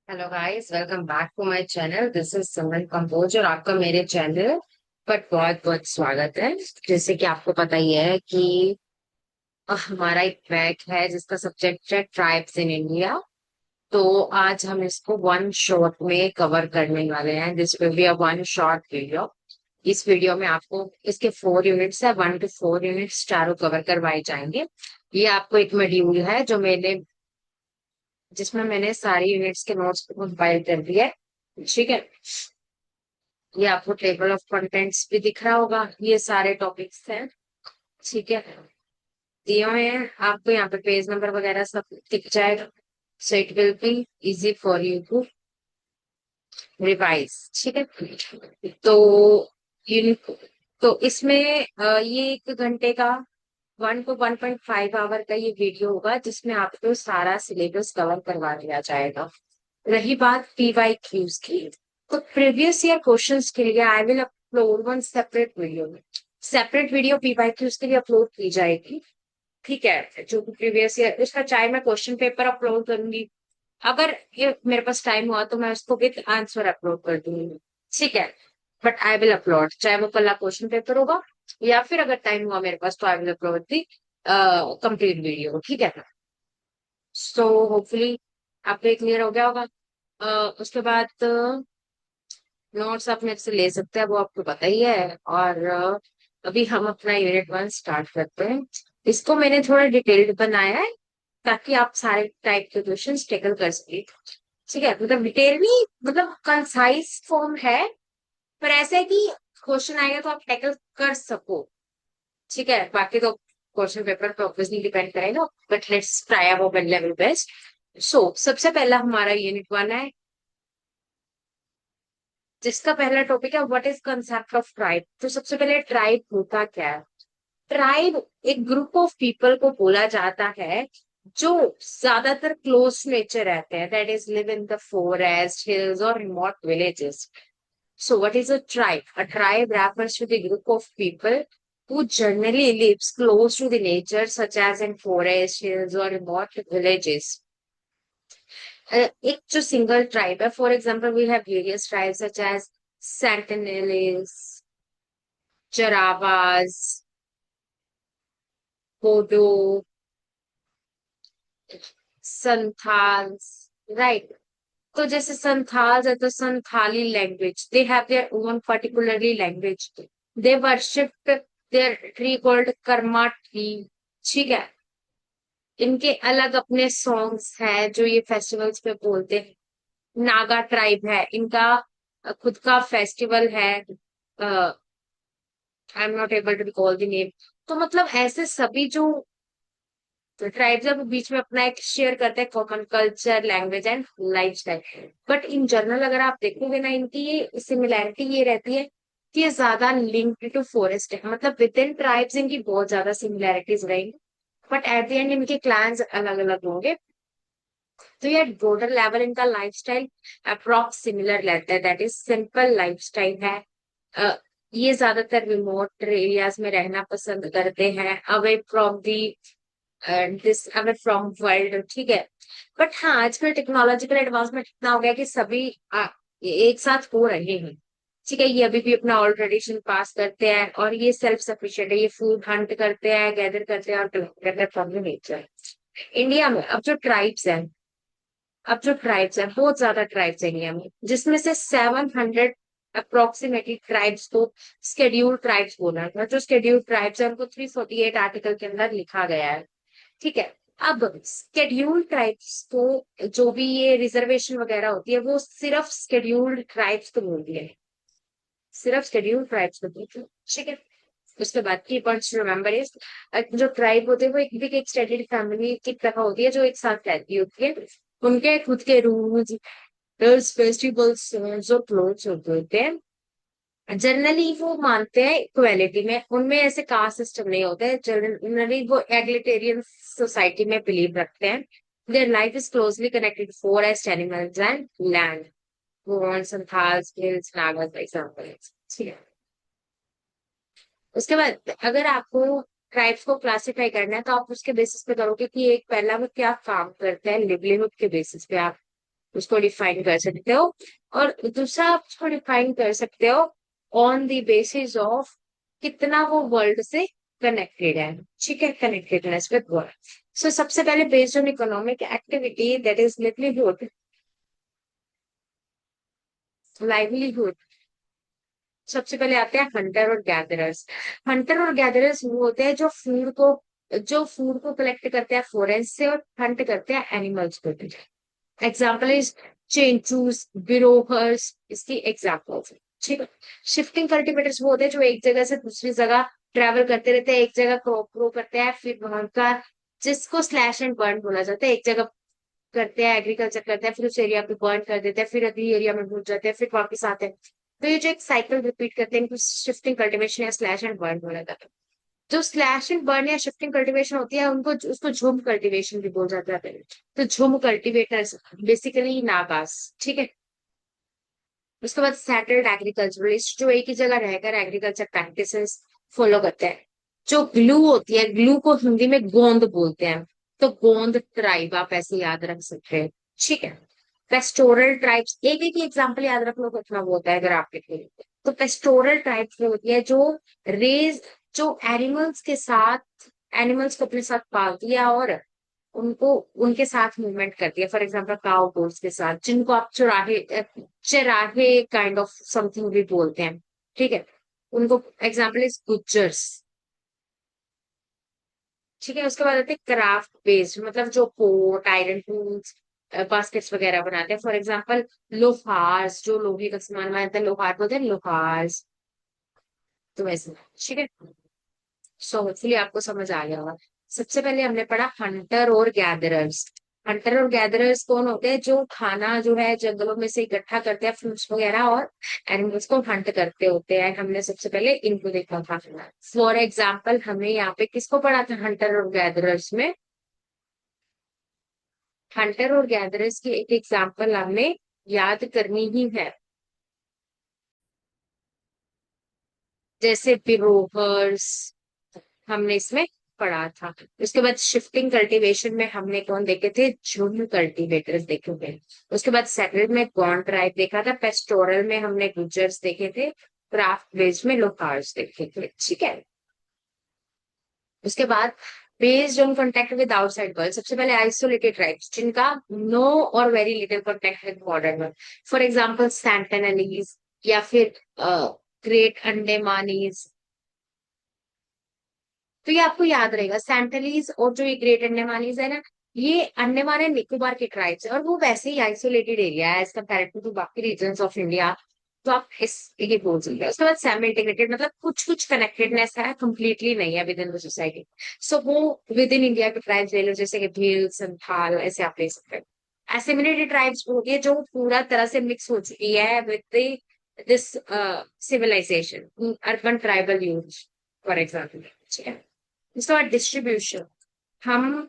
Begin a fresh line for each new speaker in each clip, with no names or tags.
Hello guys, welcome back to my channel. This is Simran Kamboj और आपका मेरे चैनल पर बहुत बहुत स्वागत है। जैसे कि आपको पता ही है कि हमारा एक ट्रैक है जिसका सब्जेक्ट है ट्राइब्स इन इंडिया। तो आज हम इसको वन शॉट में कवर करने वाले हैं। This will be a one shot video. इस वीडियो में आपको इसके 4 यूनिट्स है, 1 to 4 यूनिट्स चारों कवर करवाए जाएंगे। ये आपको एक मॉड्यूल है जो मैंने जिसमें मैंने सारी यूनिट्स के नोट्स कंपाइल कर दिए है। ठीक है। ये आपको टेबल ऑफ कंटेंट्स भी दिख रहा होगा, ये सारे टॉपिक्स हैं। ठीक है। दिए हुए हैं आपको, यहाँ पे पेज नंबर वगैरह सब दिख जाएगा। So it will be easy for you to revise. ठीक है। तो यूनिट तो इसमें ये 1 घंटे का 1 to 1.5 आवर का ये वीडियो होगा जिसमें आपको सारा सिलेबस कवर करवा दिया जाएगा। रही बात पीवाई क्यूज की, तो प्रीवियस ईयर क्वेश्चंस के लिए I will upload one separate video PY Qs के लिए अपलोड की जाएगी। ठीक है। जो प्रीवियस ईयर उसका चाहे मैं क्वेश्चन पेपर अपलोड करूंगी, अगर ये मेरे पास टाइम हुआ तो मैं उसको विद आंसर अपलोड कर दूंगी। ठीक है। बट आई विल अपलोड, चाहे वो कल क्वेश्चन पेपर होगा या फिर अगर टाइम हुआ मेरे पास तो आई will upload the complete video. ठीक है। सो होपफुली आपको क्लियर हो गया होगा। उसके बाद नोट्स आप मेरे से ले सकते हैं, वो आपको पता ही है। और अभी हम अपना यूनिट 1 स्टार्ट करते हैं। इसको मैंने थोड़ा डिटेल्ड बनाया है ताकि आप सारे टाइप के क्वेश्चन टेकल कर सके। ठीक है। मतलब डिटेल नहीं, मतलब कंसाइज फॉर्म है, पर ऐसा है कि क्वेश्चन आएगा तो आप टैकल कर सको। ठीक है। बाकी तो क्वेश्चन पेपर पे ऑब्वियसली डिपेंड करेगा, but let's try our level best. So सबसे पहला हमारा यूनिट 1 है जिसका पहला टॉपिक है what is concept of tribe. तो सबसे पहले ट्राइब होता क्या है। ट्राइब एक ग्रुप ऑफ पीपल को बोला जाता है जो ज्यादातर क्लोज नेचर रहते हैं, that is live in the forest, hills और remote villages. So what is a tribe? A tribe refers to the group of people who generally lives close to the nature, such as in forests, hills, or remote villages. एक जो single tribe है, for example we have various tribe such as Sentinelese, Jarawas, Kodo, Santhals, right. तो जैसे संथाल्स है तो Santhali language, they have their own particularly language. They worship their tree called Karma tree. ठीक है। इनके अलग अपने सॉन्ग्स हैं जो ये फेस्टिवल्स पे बोलते हैं। नागा ट्राइब है, इनका खुद का फेस्टिवल है। I am not able to recall the name. तो मतलब ऐसे सभी जो ट्राइब्स है वो बीच में अपना एक शेयर करते हैं common culture, language and lifestyle. But in general अगर आप देखोगे ना, इनकी ये सिमिलैरिटी ये रहती है कि ये ज्यादा लिंक्ड टू फॉरेस्ट है। मतलब विद इन ट्राइब्स इनकी बहुत ज्यादा सिमिलैरिटीज रहेंगी, बट एट द एंड इनके क्लैंस अलग अलग होंगे। तो ये ब्रॉडर लेवल इनका लाइफस्टाइल अप्रॉक्स सिमिलर रहता है, दैट इज सिंपल लाइफस्टाइल है। अ, ये ज्यादातर रिमोट एरियाज में रहना पसंद करते हैं, away from the this away from world. ठीक है। बट हाँ, आजकल टेक्नोलॉजिकल एडवांसमेंट इतना हो गया कि सभी एक साथ हो रहे हैं। ठीक है। ये अभी भी अपना ओल्ड ट्रेडिशन पास करते हैं और ये सेल्फ सफिशिएंट है। ये फूड हंट करते हैं, गैदर करते हैं और कलेक्ट करते हैं फ्रॉम द नेचर। इंडिया में अब जो ट्राइब्स हैं बहुत ज्यादा ट्राइब्स है इंडिया में, जिसमें से 700 अप्रोक्सीमेटली ट्राइब्स को स्केड्यूल ट्राइब्स बोला था। जो स्केड्यूल ट्राइब्स है उनको 348 आर्टिकल के अंदर लिखा गया है। ठीक है। अब स्केड्यूल्ड ट्राइब्स को जो भी ये रिजर्वेशन वगैरह होती है वो सिर्फ स्केड्यूल्ड ट्राइब्स को मिलती है, सिर्फ शेड्यूल्ड ट्राइब्स को मिलती है। ठीक है। उसके बाद की पॉइंट्स टू रिमेम्बर इज, जो ट्राइब होते हैं वो एक बिग एक्सटेंडेड फैमिली की तरह होती है जो एक साथ रहती होती है। उनके खुद के रूल्स, फेस्टिवल्स जो क्लोज होते हैं। जनरली वो मानते हैं इक्वेलिटी में, उनमें ऐसे कास्ट सिस्टम नहीं होते। जनरली वो एग्लिटेरियन सोसाइटी में बिलीव रखते हैं। Their life is closely connected forest, animals and land. वो संथाल्स, हिल्स, नागास एग्जाम्पल। ठीक है। उसके बाद अगर आपको ट्राइब्स को क्लासिफाई करना है तो आप उसके बेसिस पे करोगे कि एक पहला वो क्या काम करते हैं, लिवलीहुड के बेसिस पे आप उसको डिफाइन कर सकते हो। और दूसरा आप उसको डिफाइन कर सकते हो ऑन द बेसिस ऑफ कितना वो वर्ल्ड से कनेक्टेड है। ठीक है, कनेक्टेडनेस विद वर्ल्ड। सो सबसे पहले based on economic activity that is livelihood, livelihood, सबसे पहले आते हैं हंटर और गैदरर्स। हंटर और गैदरर्स वो होते हैं जो फूड को कलेक्ट करते हैं फॉरेस्ट से और हंट करते हैं एनिमल्स को। एग्जाम्पल इज चेंचूस, बिरोहर्स, इसकी एग्जाम्पल। ठीक है। शिफ्टिंग कल्टीवेटर्स वो होते हैं जो एक जगह से दूसरी जगह ट्रेवल करते रहते हैं, एक जगह क्रॉप ग्रो करते हैं, फिर वहां का, जिसको स्लैश एंड बर्न बोला जाता है, एक जगह करते हैं एग्रीकल्चर करते हैं, फिर उस एरिया पे बर्न कर देते हैं, फिर अगली एरिया में घुस जाते हैं, फिर वापस आते हैं। तो ये जो एक साइकिल रिपीट करते हैं इनको शिफ्टिंग कल्टीवेशन या स्लैश एंड बर्न बोला जाता है। जो स्लैश एंड बर्न या शिफ्टिंग कल्टीवेशन होती है उनको उसको झुम कल्टीवेशन भी बोल जाता है। तो झुम कल्टीवेटर्स बेसिकली नागास। ठीक है। उसके बाद सेटल्ड एग्रीकल्चरलिस्ट जो एक ही जगह रहकर एग्रीकल्चर प्रैक्टिसेस फॉलो करते हैं। जो ग्लू होती है, ग्लू को हिंदी में गोंद बोलते हैं, तो गोंद ट्राइब आप ऐसे याद रख सकते हैं। ठीक है। पेस्टोरल ट्राइब्स, एक एक एग्जाम्पल याद रख लो कितना वो होता है अगर आपके लिए। तो पेस्टोरल ट्राइब्स वो होती है जो रेज जो एनिमल्स को अपने साथ पालती है और उनको उनके साथ मूवमेंट करती है। फॉर एग्जाम्पल काउ गोट्स के साथ, जिनको आप चुराहे चराहे काइंड ऑफ समथिंग भी बोलते हैं। ठीक है। उनको एग्जाम्पल इज गुज्जर्स। ठीक है। उसके बाद आते हैं क्राफ्ट बेस्ड, मतलब जो पोट, आयरन टूल्स, बास्केट्स वगैरह बनाते हैं। फॉर एग्जाम्पल लोहार्स, जो लोहे का सामान बनाते हैं, लोहार बोलते हैं, लोहार्स। तो वैसे। ठीक है। सो होपफुली आपको समझ आ गया होगा। सबसे पहले हमने पढ़ा हंटर और गैदरर्स। हंटर और गैदरर्स कौन होते हैं? जो खाना जो है जंगलों में से इकट्ठा करते हैं, फ्रूट्स वगैरह, और एनिमल्स को हंट करते होते हैं। हमने सबसे पहले इनको देखा था। फॉर एग्जाम्पल हमने यहाँ पे किसको पढ़ा था हंटर और गैदरर्स में? हंटर और गैदरर्स की एक एग्जाम्पल हमने याद करनी ही है, जैसे बिरोहर्स हमने इसमें पढ़ा था। उसके बाद शिफ्टिंग कल्टीवेशन में हमने कौन देखे थे? झुंड कल्टीवेटर्स देखे थे। उसके बाद सेटल में गॉन ट्राइब देखा था। पेस्टोरल में हमने गुजर्स देखे थे। क्राफ्ट बेस्ड में लोहार्स देखे थे। ठीक है। उसके बाद based on contact with outside world, सबसे पहले आइसोलेटेड ट्राइब्स जिनका नो और very little contact with modern world. For example Sentinelese, या फिर ग्रेट अंडेमानीज। तो ये आपको याद रहेगा, सैंटलीज और जो ये ग्रेट अंडेमानीज है ना, ये अंडमान एंड निकोबार के ट्राइब्स है, और वो वैसे ही आइसोलेटेड एरिया है एज कम्पेयर टू बाकी रीजन ऑफ इंडिया। तो आप इस ये बोल सकते हैं। उसके बाद सेमी इंटीग्रेटेड, मतलब कुछ कुछ कनेक्टेडनेस है, कंप्लीटली नहीं है विद इन द सोसाइटी। सो वो विद इन इंडिया के ट्राइब्स ले लो, जैसे कि भील, संथाल, ऐसे आप ले सकते हैं। एसिमिलेटेड ट्राइब्स वो होती है जो पूरा तरह से मिक्स हो चुकी है with this civilization, urban tribal use for example. ठीक है। इसका बाद डिस्ट्रीब्यूशन हम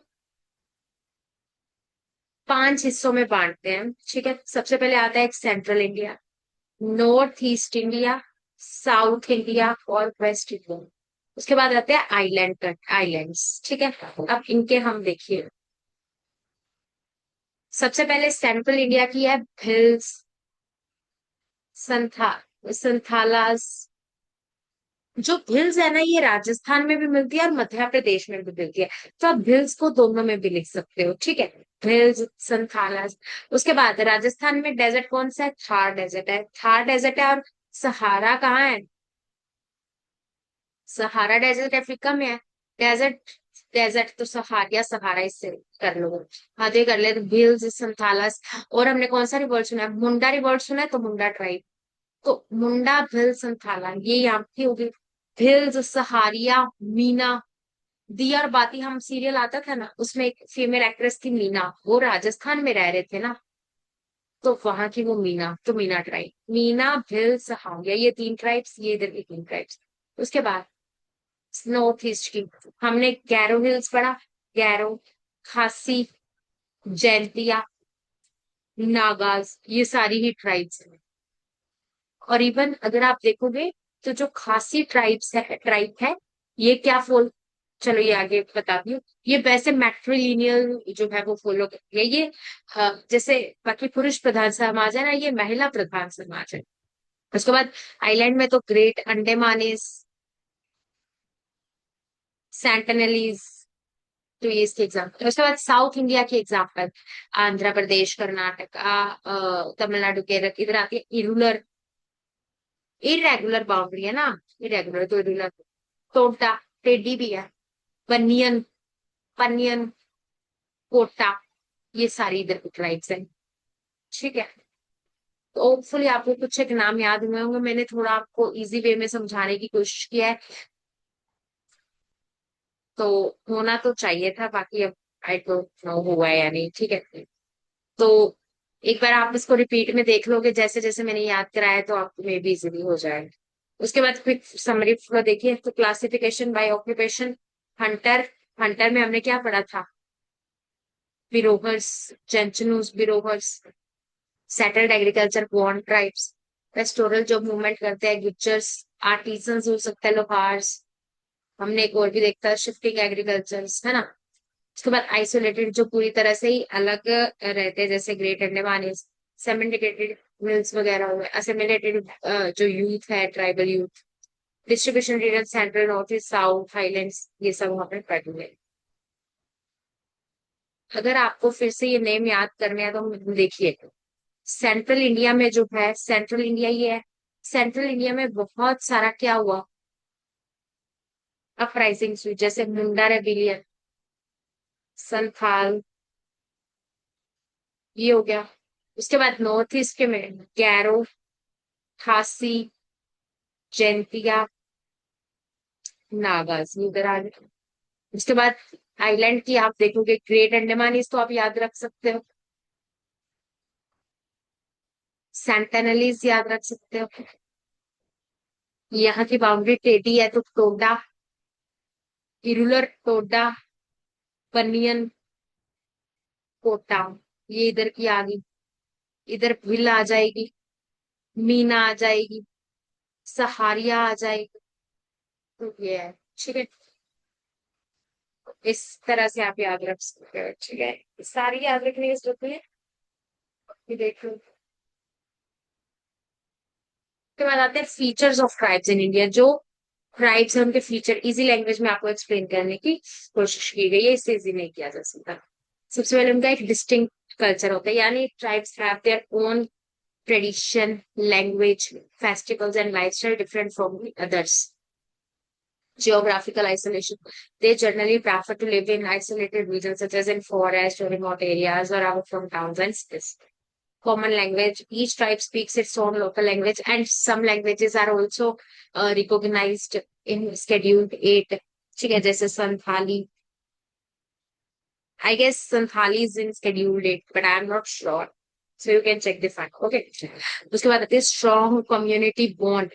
5 हिस्सों में बांटते हैं। ठीक है। सबसे पहले आता है एक central India, north east India, south India और वेस्ट इंडिया। उसके बाद आते हैं आइलैंड्स। ठीक है। अब इनके हम देखिए, सबसे पहले सेंट्रल इंडिया की है हिल्स, संथा संथालास। जो भिल्स है ना, ये राजस्थान में भी मिलती है और मध्य प्रदेश में भी मिलती है। तो आप भिल्स को दोनों में भी लिख सकते हो। ठीक है। भिल्स, संथालस। उसके बाद राजस्थान में डेजर्ट कौन सा है? थार डेजर्ट है। थार डेजर्ट है। और सहारा कहाँ है? सहारा डेजर्ट अफ्रीका में है। डेजर्ट, डेजर्ट तो सहारिया, सहारा इससे कर लो। हाँ, तो ये कर ले। तो भिल्स, संथालस। और हमने कौन सा रिवर्ड सुना है? मुंडा रिवर्ड सुना है, तो मुंडा ट्राइब। तो मुंडा, भिल, संथाला, ये यहाँ की होगी। भिल्स, सहारिया, मीना। दिया और बाती हम सीरियल आता था ना, उसमें एक फीमेल एक्ट्रेस थी मीना, वो राजस्थान में रह रहे थे ना, तो वहां की वो मीना, तो मीना ट्राइब। मीना, भिल, सहारिया, ये 3 ट्राइब्स, ये इधर की 3 ट्राइब्स। उसके बाद नॉर्थ ईस्ट की हमने गैरो हिल्स पढ़ा। गैरो, खासी, जैंतिया, नागाज, ये सारी ही ट्राइब्स हैं। और इवन अगर आप देखोगे तो जो खासी ट्राइब है, ये क्या चलो ये आगे बताती हूँ। ये वैसे मैट्रिलिनियल जो है वो फॉलो करती है ये। जैसे बाकी पुरुष प्रधान समाज है ना, ये महिला प्रधान समाज है। उसके बाद आइलैंड में तो ग्रेट अंडमान, सेंटनलीज, तो ये इसके एग्जाम्पल। उसके बाद साउथ इंडिया के एग्जाम्पल, आंध्र प्रदेश, कर्नाटका, तमिलनाडु, केरल, इधर आती है इरूलर, इरेगुलर बाउंड्री है ना, इरेगुलर तो इरूलर। टोटा, टेडी भी है, पनियन, पनियन, कोटा, ये सारी इधर की ट्राइब्स हैं। ठीक है, तो होपफुली आपको कुछ एक नाम याद हुए होंगे, मैंने थोड़ा आपको इजी वे में समझाने की कोशिश की है, तो होना तो चाहिए था, बाकी अब आई डोंट नो हुआ है या नहीं। ठीक है, तो एक बार आप इसको रिपीट में देख लोगे जैसे जैसे मैंने याद कराया, तो आपको मे भी इजीली हो जाएगा। उसके बाद क्विक समरी फ्लो देखिए, तो classification by occupation, hunter, hunter में हमने क्या पढ़ा था, Birhors, Chenchus Birhors, settled agriculture bond tribes, pastoral जो मूवमेंट करते हैं गुज्जर्स, आर्टिजन्स हो सकते हैं लोहार्स, हमने एक और भी देखा शिफ्टिंग एग्रीकल्चर्स, है ना। उसके बाद आइसोलेटेड जो पूरी तरह से ही अलग रहते हैं, जैसे ग्रेट अंडमान, सेमिनेटेड मिल्स वगैरह हुए, असेमिलेटेड जो यूथ है, tribal youth, distribution region central, north east, south, highlands, ये सब वहां पे पढ़ हुए। अगर आपको फिर से ये नेम याद करने हैं तो देखिए, सेंट्रल इंडिया में जो है, सेंट्रल इंडिया ये है, सेंट्रल इंडिया में बहुत सारा क्या हुआ, अपराइजिंग हुई, जैसे मुंडा रेबिलियन, संथाल, ये हो गया। उसके बाद नॉर्थ ईस्ट के में गैरो, खासी, जैंतिया, नागाज, ये उधर आ गए। उसके बाद आइलैंड की आप देखोगे, ग्रेट अंडमान तो आप याद रख सकते हो, सेंटेनलीज याद रख सकते हो, यहाँ की बाउंड्री टेढ़ी है तो टोडा, इरुलर टोडा, बनियन, कोटा, ये इधर की आ गई। इधर भील आ जाएगी, मीना आ जाएगी, सहारिया आ जाएगी, तो ये है। ठीक है, इस तरह से आप याद रख सकते हो। ठीक है, सारी याद रखने की जरूरत नहीं है, ये देख लो। उसके बाद आते हैं features of tribes in India, जो ट्राइब्स है उनके फीचर इजी लैंग्वेज में आपको एक्सप्लेन करने की कोशिश की गई है, इससे इजी नहीं किया जा सकता। सबसे पहले उनका एक डिस्टिंक्ट कल्चर होता है, यानी tribes have their own tradition, language, festivals and lifestyle different from the others. Geographical isolation. They generally prefer to live in isolated regions such as in forest or remote areas or out from towns and cities. Common language. Each tribe speaks its own local language, and some languages are also recognized in Schedule 8. ठीक है, जैसे Santhali, I guess Santhali is in Schedule 8, but I'm not sure. So you can check the fact. Okay. उसके बाद आती है strong community bond.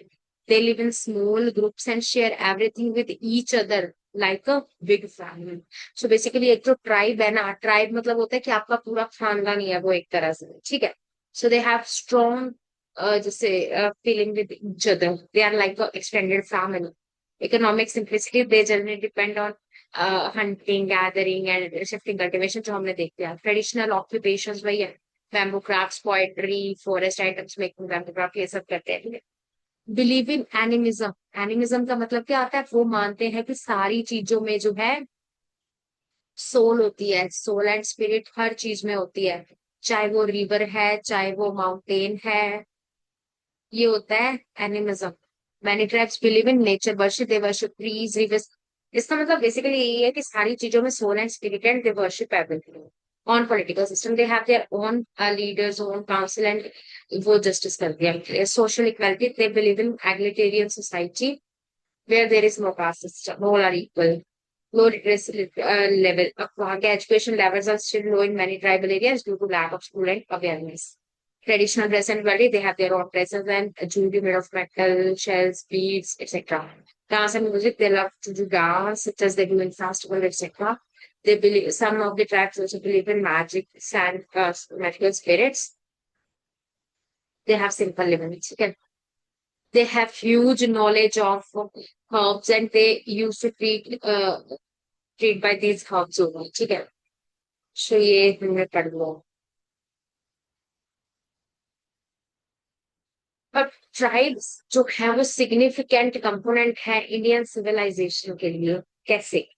They live in small groups and share everything with each other like a big family. So basically एक जो tribe है ना, tribe मतलब होता है कि आपका पूरा खानदान ही है वो एक तरह से, ठीक है। So they have strong जैसे feeling with each other. They are like a extended family. Economic simplicity, they generally depend on hunting, gathering and shifting cultivation, जो हमने देख लिया। ट्रेडिशनल ऑक्यूपेशंस वही है, bamboo crafts, poetry, forest items making, bamboo craft, ये सब करते हैं। बिलीव इन एनिमिज्म, एनिमिज्म का मतलब क्या आता है, वो मानते हैं कि सारी चीजों में जो है सोल होती है, सोल एंड स्पिरिट हर चीज में होती है, चाहे वो रिवर है, चाहे वो माउंटेन है, ये होता है animism. Many tribes believe in nature worship, they worship trees, rivers. इसका मतलब बेसिकली यही है कि सारी चीजों में soul and spirit and they worship everything. On political system, they have their own leaders, own council and वो जस्टिस करते हैं। Social equality, they believe in egalitarian society where there is no caste system, all are equal. Low literacy level. वहाँ के education levels are still low in many tribal areas due to lack of school and awareness. Traditional dress and jewelry, they have their own dresses and jewelry made of metal, shells, beads, etc. Dance and music, they love to do dance, such as they do in festival, etc. They believe some of the tribes also believe in magic, sand, magical spirits. They have simple living. Okay. They have huge knowledge of herbs and they used to treat treat by these herbs होगा, ठीक है। सो ये हमने पढ़ लो। पर tribes जो है वो सिग्निफिकेंट कंपोनेंट है इंडियन सिविलाइजेशन के लिए। कैसे?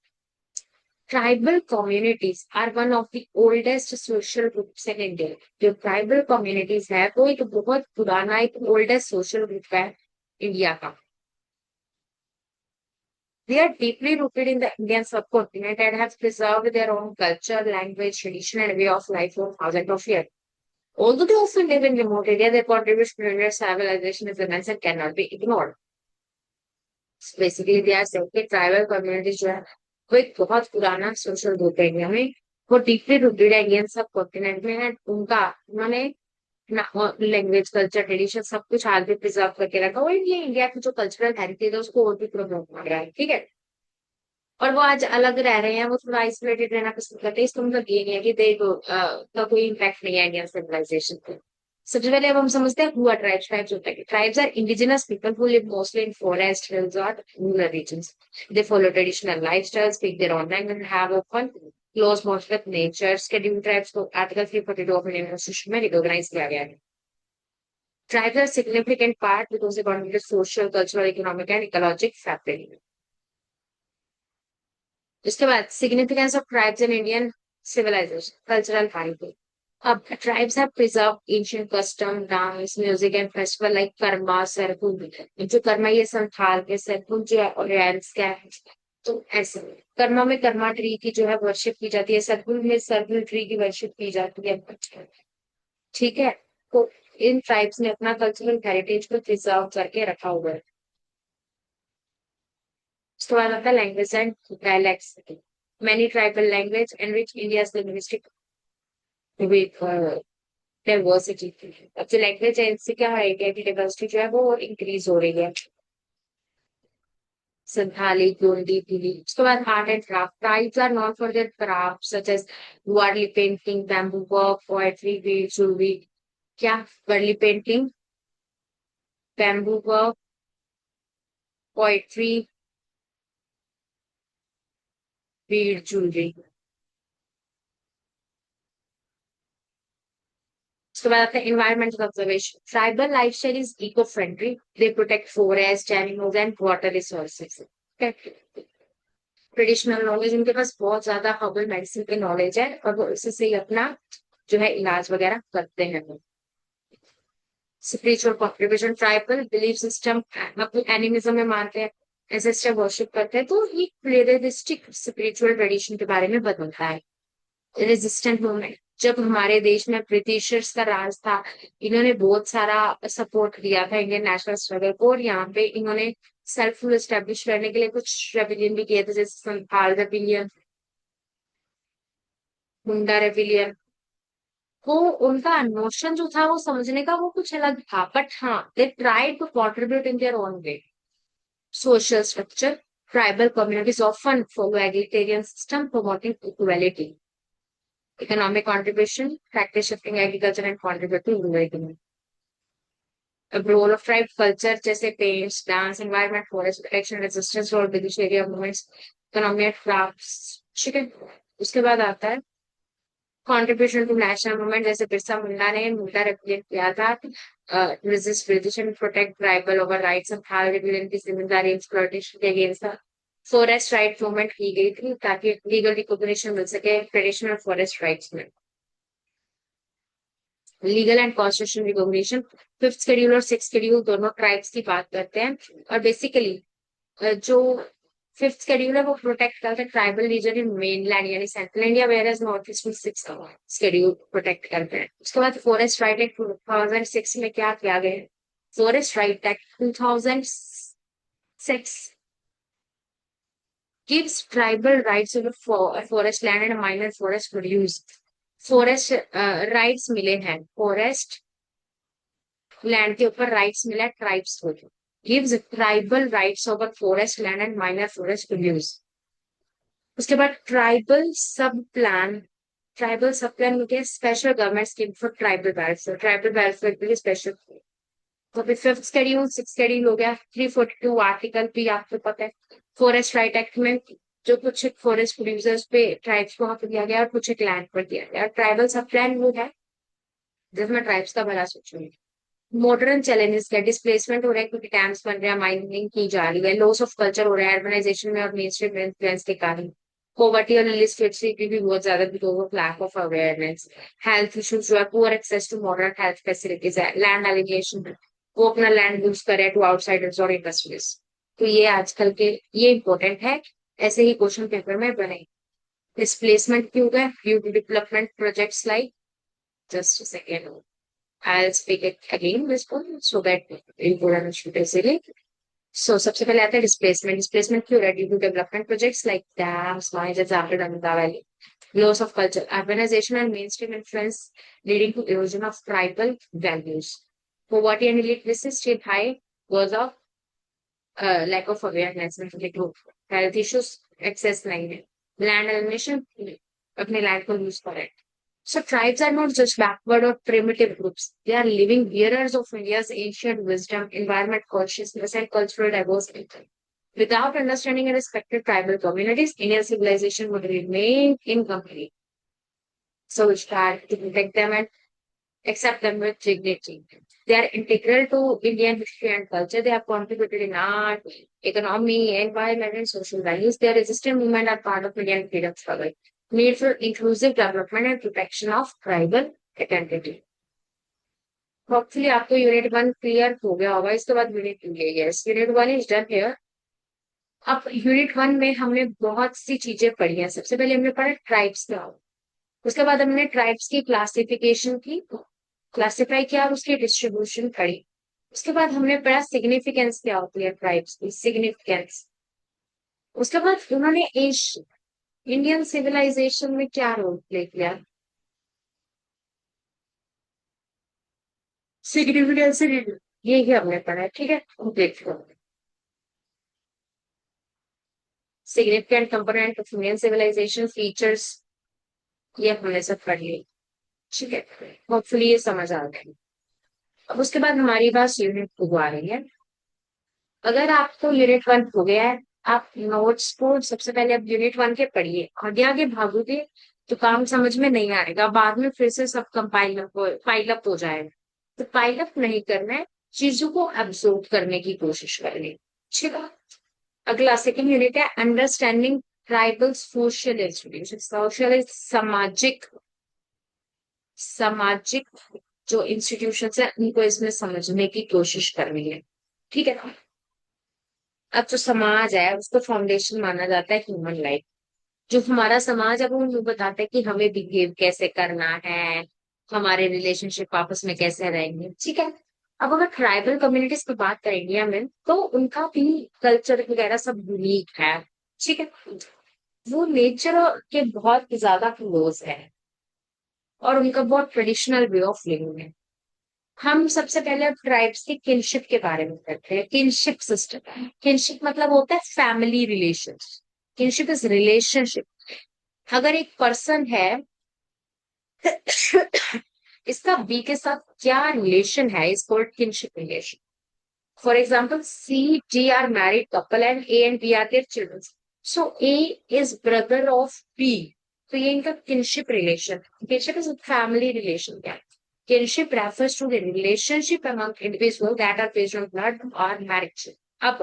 Tribal communities are one of the oldest social groups in India. जो ट्राइबल कम्युनिटीज है वो एक बहुत पुराना, एक ओल्डेस्ट सोशल ग्रुप है इंडिया का। They are deeply rooted in the Indian subcontinent and have preserved their own culture, language, tradition, and way of life for thousands of years. Although they often live in remote areas, their contribution to India's civilization is immense and cannot be ignored. Basically, they are saying कि tribal communities जो है वो एक बहुत पुराना social group है India में। वो डीपली रूटेड है इंडियन सब कॉन्टिनेंट में है। उनका उन्होंने लैंग्वेज, कल्चर, ट्रेडिशन सब कुछ आज भी प्रिजर्व करके रखा हुआ है। ये इंडिया की जो कल्चरल हेरिटेज है उसको और भी प्रमोट कर रहा है, ठीक है। और वो आज अलग रह रहे हैं, वो थोड़ा आइसोलेटेड रहना पसंद करते हैं। इसका मतलब ये नहीं है कि दे का कोई इम्पैक्ट नहीं है इंडियन सिविलाइजेशन पे। सबसे पहले अब हम समझते हैं हुआ ट्राइब्स। ट्राइब्स होता है, tribes are indigenous people who live mostly in forest, hills और rural regions. They follow traditional lifestyle, speak their own language and have open close bonds with nature. Scheduled tribes को article 342 of Indian constitution में recognise किया गया है। Tribes are significant part because they contribute social, cultural, economic and ecologic fabric. उसके बाद significance of tribes in Indian civilisation, cultural heritage. अब tribes have preserve ancient custom, dance, music and festival like Karma, Sarhul. जो कर्मा ये संथाल के, सरहुल जो है ओरियंस का है। तो ऐसे कर्मा में कर्मा ट्री की जो है वर्शिप की जाती है, सरहुल में सरहुल ट्री की वर्शिप की जाती है, ठीक है। तो इन ट्राइब्स ने अपना कल्चरल हेरिटेज को प्रिजर्व करके रखा हुआ है। उसके बाद आता है language and dialects. Many tribal language enrich India's linguistic diversity. अब जो लैंग्वेज है इससे क्या है, इंडिया की डाइवर्सिटी जो है वो इंक्रीज हो रही है। संथाली, गोंडी, भिली। उसके बाद art and craft. Tribes are known for their craft such as Warli painting, bamboo work, poetry, bead, jewellery. क्या? Warli painting, bamboo work, poetry, bead, jewellery. उसके बाद आता है environmental observation. Tribal lifestyle is eco-friendly. They protect forest, animals and water resources. Traditional knowledge, उनके पास बहुत ज्यादा herbal medicine की knowledge है और वो इसी से ही अपना जो है इलाज वगैरह करते हैं। Spiritual contribution. Tribal belief system अपने एनिमिज्म में मानते हैं, एंसेस्टर वर्शिप करते हैं। तो ये प्लेरलिस्टिक स्पिरिचुअल ट्रेडिशन के बारे में बताता है। Resistant movement. जब हमारे देश में ब्रिटिशर्स का राज था, इन्होंने बहुत सारा सपोर्ट दिया था इंडियन नेशनल स्ट्रगल को, और यहाँ पे इन्होंने सेल्फ रूल एस्टेब्लिश करने के लिए कुछ रेबिलियन भी किए थे, जैसे संथाल रेबिलियन, मुंडा रेबिलियन। तो उनका नोशन जो था वो समझने का वो कुछ अलग था, बट हाँ they tried to contribute in their own way. Social structure. Tribal communities often follow egalitarian system promoting equality. Economic contribution, practice shifting agriculture and contribute to rural economy. A role of tribe culture जैसे paints, dance, environment, forest protection, resistance role, British area movements, economy and crafts, ठीक है। उसके बाद आता है contribution to national movement, जैसे बिरसा मुंडा ने मुंडा represent किया था, resist British and protect tribal over rights of hall represent की जिम्मेदारी एक्सप्लॉइटेशन के अगेंस्ट था। फॉरेस्ट राइट मूवमेंट की गई थी ताकि लीगल रिकॉग्निशन मिल सके ट्रेडिशनल फॉरेस्ट राइट्स में। Legal and constitution recognition. Fifth schedule और सिक्स शेड्यूल दोनों ट्राइब्स की बात करते हैं, और बेसिकली जो फिफ्थ शेड्यूल है वो प्रोटेक्ट करता है ट्राइबल रीजन इन मेनलैंड यानी central India, whereas north east में सिक्स शेड्यूल प्रोटेक्ट करते हैं। उसके बाद फॉरेस्ट राइट एक्ट 2006 में क्या किया गया है? Forest right act 2006 gives tribal rights over forest land and minor forest produce। Forest rights मिले हैं, फॉरेस्ट लैंड के ऊपर राइट्स मिला ट्राइब्स को। Gives tribal rights over forest land and minor forest produce. उसके बाद tribal sub plan. Tribal sub plan में special government scheme for tribal welfare. Tribal welfare के लिए स्पेशल। तो अभी फिफ्थ शेड्यूल सिक्स शेड्यूल हो गया। 342 आर्टिकल भी आपको पता है। फॉरेस्ट राइट एक्ट में जो कुछ एक फॉरेस्ट प्रोड्यूसर्स पे ट्राइब्स को हक दिया गया और कुछ एक लैंड पर दिया गया। ट्राइबल सब लैंड वो है जिसमें ट्राइब्स का भला सोचूंगी। मॉडर्न चैलेंजेस का डिस्प्लेसमेंट हो रहा है क्योंकि डैम्स बन रहे हैं, माइनिंग की जा रही है, लॉस ऑफ कल्चर हो रहा है अर्बनाइजेशन में और मेन स्ट्रीम इन्फ्लुएंस के कारण। पॉवर्टी और इलिटरेसी भी बहुत ज्यादा because of lack of awareness. Health issues जो है, poor access to modern health facilities है, लैंड एलिगेशन, वो अपना लैंड यूज करे टू आउटसाइडर्स और इंडस्ट्रीज। तो ये आजकल के ये इंपॉर्टेंट है, ऐसे ही क्वेश्चन पेपर में बने। डिस्प्लेसमेंट क्यों है? Due to development projects like, just second, I'll speak it again this one so that you will understand easily. So सबसे पहले आता है डिस्प्लेसमेंट। डिस्प्लेसमेंट क्यों है? Due to development projects like dams, mines, example Narmada valley. Loss of culture, urbanization and mainstream influence leading to erosion of tribal values. Poverty and illiteracy still high because of lack of awareness में group. Health issues, access नहीं है। Land elimination, अपने land को use करें। So tribes are not just backward or primitive groups. They are living bearers of India's ancient wisdom, environment consciousness, and cultural diversity. Without understanding and respecting tribal communities, Indian civilization would remain incomplete. So we start to protect them and accept them with dignity. They are integral to Indian history and culture. They have contributed in art, economy, environment, and social values. Their resistance movement are part of Indian freedom struggle. Need for inclusive development and protection of tribal identity. Hopefully आपको unit 1 clear हो गया होगा, इसके बाद unit 2 ले गया। Unit 1 is done here. अब unit 1 में हमने बहुत सी चीजें पढ़ी हैं। सबसे पहले हमने पढ़ा ट्राइब्स का, उसके बाद हमने ट्राइब्स की क्लासिफिकेशन की, क्लासिफाई किया और उसकी डिस्ट्रीब्यूशन पढ़ी। उसके बाद हमने पढ़ा सिग्निफिकेंस क्या होती है ट्राइब्स की, सिग्निफिकेंस। उसके बाद उन्होंने इंडियन सिविलाइजेशन में क्या रोल प्ले किया, सिग्निफिकेंस ये हमने पढ़ा है। ठीक है, देखो significant component of Indian civilization, features, ये हमने सब पढ़ लिया। ठीक है, होपफुली ये समझ आ गई। अब उसके बाद हमारी पास यूनिट 2 आ रही है। अगर आपको यूनिट 1 हो गया है, आप नोट्स को सबसे पहले अब यूनिट 1 के पढ़िए, आगे आगे भागोगे तो काम समझ में नहीं आएगा, बाद में फिर से सब पाइल अप हो जाएगा। तो पाइल अप नहीं करना है, चीजों को एब्जॉर्ब करने की कोशिश करनी। ठीक है, अगला सेकंड यूनिट है understanding tribal social institution. Social सामाजिक, सामाजिक जो इंस्टीट्यूशन है उनको इसमें समझने की कोशिश करनी है। ठीक है, अब जो समाज है उसको फाउंडेशन माना जाता है ह्यूमन लाइफ। जो हमारा समाज है वो हमें बताता है कि हमें बिहेव कैसे करना है, हमारे रिलेशनशिप आपस में कैसे रहेंगे। ठीक है, अब अगर ट्राइबल कम्युनिटीज की बात करेंगे हमें, तो उनका भी कल्चर वगैरह सब यूनिक है। ठीक है, वो नेचर के बहुत ज्यादा क्लोज है और उनका बहुत ट्रेडिशनल वे ऑफ लिविंग है। हम सबसे पहले ट्राइब्स के किनशिप के बारे में करते हैं। किनशिप सिस्टम, किनशिप मतलब होता है family relation. Kinship is relationship. अगर एक पर्सन है इसका बी के साथ क्या रिलेशन है is called kinship relation. For example C D are married couple and A and B are their children. So A is brother of B, तो ये इनका kinship relation. Kinship is family relation. क्या kinship refers to the relationship among individuals that are based on blood or marriage. अब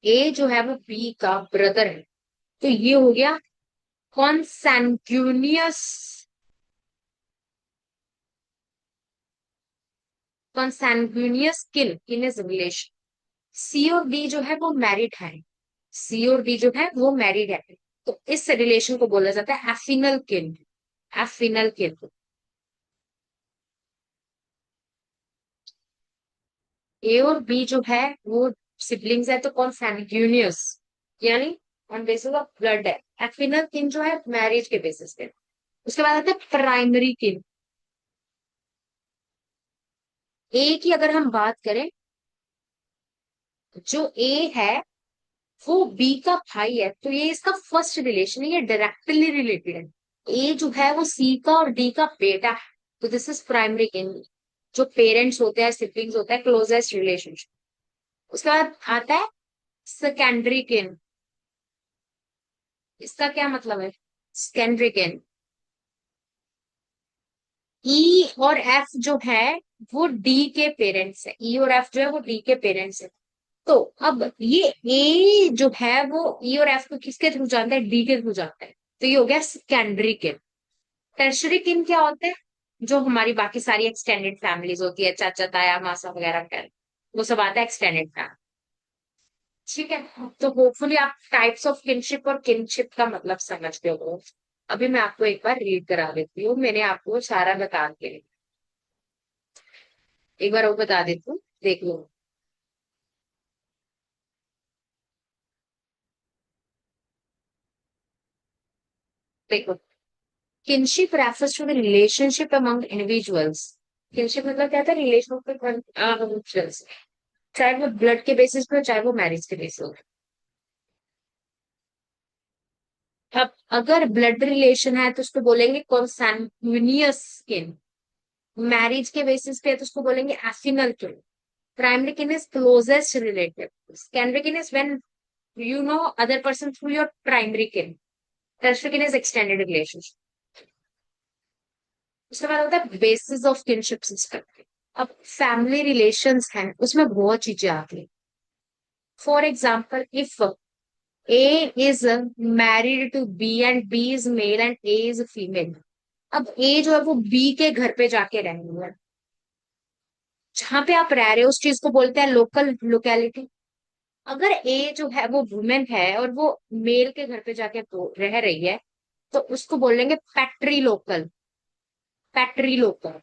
A जो है वो B का brother है, तो ये हो गया कॉन्सैंग्यूनियस, कॉन्सैंग्यूनियस किन इज रिलेशन। सी और डी जो है वो मैरिड है, सी और डी जो है वो मैरिड है, तो इस रिलेशन को बोला जाता है एफिनल किन। एफिनल किन। ए और बी जो है वो सिबलिंग्स है, तो कॉन्सैंग्यूनियस यानी ऑन बेसिस ऑफ ब्लड है। एफिनल किन जो है मैरिज के बेसिस पे। उसके बाद आता है प्राइमरी किन। ए की अगर हम बात करें, जो ए है वो बी का भाई है, तो ये इसका फर्स्ट रिलेशन है, ये डायरेक्टली रिलेटेड है। ए जो है वो सी का और डी का बेटा है, तो दिस इज प्राइमरी किन। जो पेरेंट्स होते हैं, सिबलिंग्स होता है, क्लोजेस्ट रिलेशनशिप। उसके बाद आता है सेकेंडरी किन। इसका क्या मतलब है? सेकेंडरी किन। ई और एफ जो है वो डी के पेरेंट्स है, ई और एफ जो है वो डी के पेरेंट्स है। तो अब ये ए जो है वो ई और एफ को किसके थ्रू जानता है? डी के थ्रू जानता है। तो ये हो गया सेकेंडरी किन। टर्शरी किन क्या होते हैं? जो हमारी बाकी सारी एक्सटेंडेड फैमिलीज होती है, चाचा ताया मासा वगैरह वगैरह, वो सब आता है एक्सटेंडेड फैमिली। ठीक है, तो होपफुली आप टाइप्स ऑफ किनशिप और किनशिप का मतलब समझ गए हो। अभी मैं आपको एक बार रीड करा देती हूँ, मैंने आपको सारा बता के, एक बार वो बता देती हूँ, देख लो। देखो, kinship refers to the relationship among individuals. Kinship मतलब क्या था? रिलेशन, चाहे वो ब्लड के बेसिस पे हो, चाहे वो मैरिज के बेसिस हो। अब अगर ब्लड रिलेशन है तो उसको बोलेंगे कॉन्सैंग्विनियस किन। मैरिज के बेसिस पे है तो उसको बोलेंगे एफिनल किन। प्राइमरी किन इज क्लोजेस्ट रिलेटिव। सेकेंडरी किन is when you know other person through your primary kin. Tertiary kin is extended relationship. उसके बाद होता है बेसिस ऑफ किनशिप सिस्टम। अब फैमिली रिलेशंस हैं, उसमें बहुत चीजें आती हैं। For example, if A is married to B and B is male and A is female. अब ए जो है वो बी के घर पे जाके रहेंगे है। जहां पे आप रह रहे हो उस चीज को बोलते हैं लोकल लोकेलिटी। अगर ए जो है वो वुमेन है और वो मेल के घर पे जाके रह रही है तो उसको बोलेंगे पैट्री लोकल। पैट्री लोकल।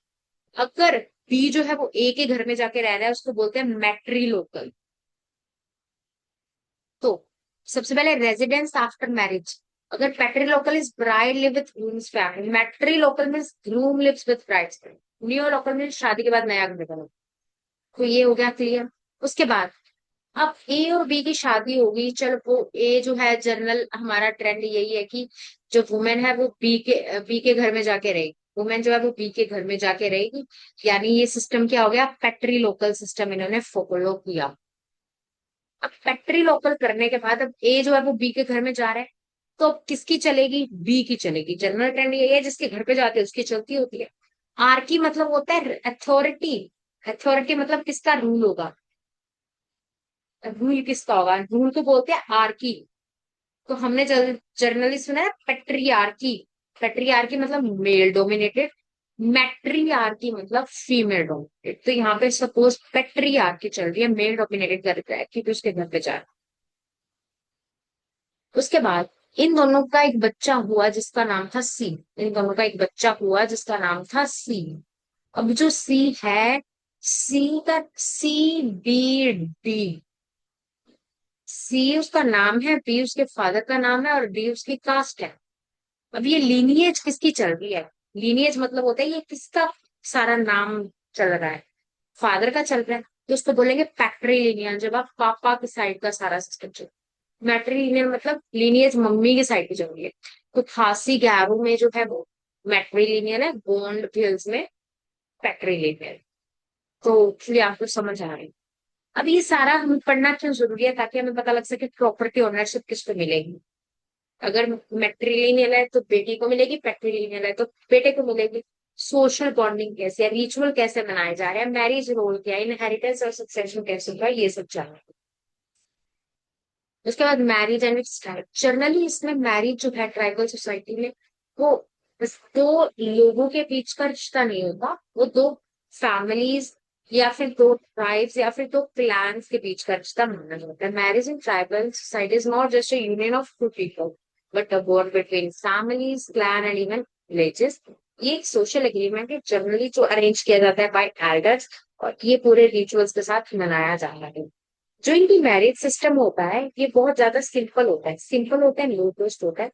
अगर बी जो है वो ए के घर में जाके रह रहा है उसको बोलते हैं मैट्री लोकल। तो सबसे पहले रेजिडेंस आफ्टर मैरिज। अगर patrilocal is bride live with groom's family, matrilocal means groom lives with bride's. Neolocal means शादी के बाद नया घर बना। तो ये हो गया क्लियर। उसके बाद अब ए और बी की शादी होगी, चलो वो ए जो है जनरल हमारा ट्रेंड यही है कि जो वुमेन है वो बी के घर में जाके रहेगी। वुमेन जो है वो बी के घर में जाके रहेगी। यानी ये सिस्टम क्या हो गया? फैक्ट्री लोकल सिस्टम इन्होंने फॉलो किया। अब फैक्ट्री लोकल करने के बाद अब ए जो है वो बी के घर में जा रहा है, तो अब किसकी चलेगी? बी की चलेगी। जनरल ट्रेंड यही है, जिसके घर पे जाते हैं उसकी चलती होती है। आर की मतलब होता है अथॉरिटी। अथॉरिटी मतलब किसका रूल होगा? रूल किसका होगा? रूल को बोलते हैं आर्की। तो हमने जर्नली सुना है पेट्रियार्की। पेट्रियार्की मतलब मेल डोमिनेटेड। मैट्रियार्की मतलब फीमेल डोमिनेटेड। तो यहाँ पे सपोज पेट्रियार्की चल रही है, मेल डोमिनेटेड कर रहा है क्योंकि उसके घर पे जा रहा है। उसके बाद इन दोनों का एक बच्चा हुआ जिसका नाम था सी। इन दोनों का एक बच्चा हुआ जिसका नाम था सी। अब जो सी है, सी बी डी। सी उसका नाम है, बी उसके फादर का नाम है और डी उसकी कास्ट है। अब ये लीनिएज किसकी चल रही है? लीनिएज मतलब होता है ये किसका सारा नाम चल रहा है? फादर का चल रहा है, तो उसको बोलेंगे पैट्री लीनियज। जब आप पापा की साइड का सारा सिस्टम चल, मैट्री लीनियज मतलब लीनिएज मम्मी की साइड की चल रही है। तो खासी गैरो में जो है वो मैट्री लीनियल है, गोंड हिल्स में पैट्री लीनियल। तो इसलिए आपको समझ आ रही है। अब ये सारा हमें पढ़ना क्यों जरूरी है? ताकि हमें पता लग सके प्रॉपर्टी ओनरशिप किसको मिलेगी। अगर मैट्रिलिनियल है तो बेटी को मिलेगी, पैट्रिलिनियल है तो बेटे को मिलेगी। सोशल बॉन्डिंग कैसे है, रिचुअल कैसे मनाए जा रहे हैं, मैरिज रोल क्या है, इनहेरिटेंस और सक्सेशन कैसे होगा, ये सब जानना है। उसके बाद marriage and it's type. Generally इसमें मैरिज जो है ट्राइबल सोसाइटी में वो बस दो लोगों के बीच का रिश्ता नहीं होता, वो दो फैमिलीज या फिर दो ट्राइब्स या फिर दो क्लैंस के बीच का रिश्ता माना जाता है। Marriage in tribal society is not just a union of two people but a bond between families, clan and even villages. ये एक सोशल एग्रीमेंट है जनरली जो अरेंज किया जाता है बाय एल्डर्स, और ये पूरे रिचुअल्स के साथ मनाया जाता है। जो इनकी मैरिज सिस्टम होता है ये बहुत ज्यादा सिंपल होता है, सिंपल होता है, लो कॉस्ट होता है।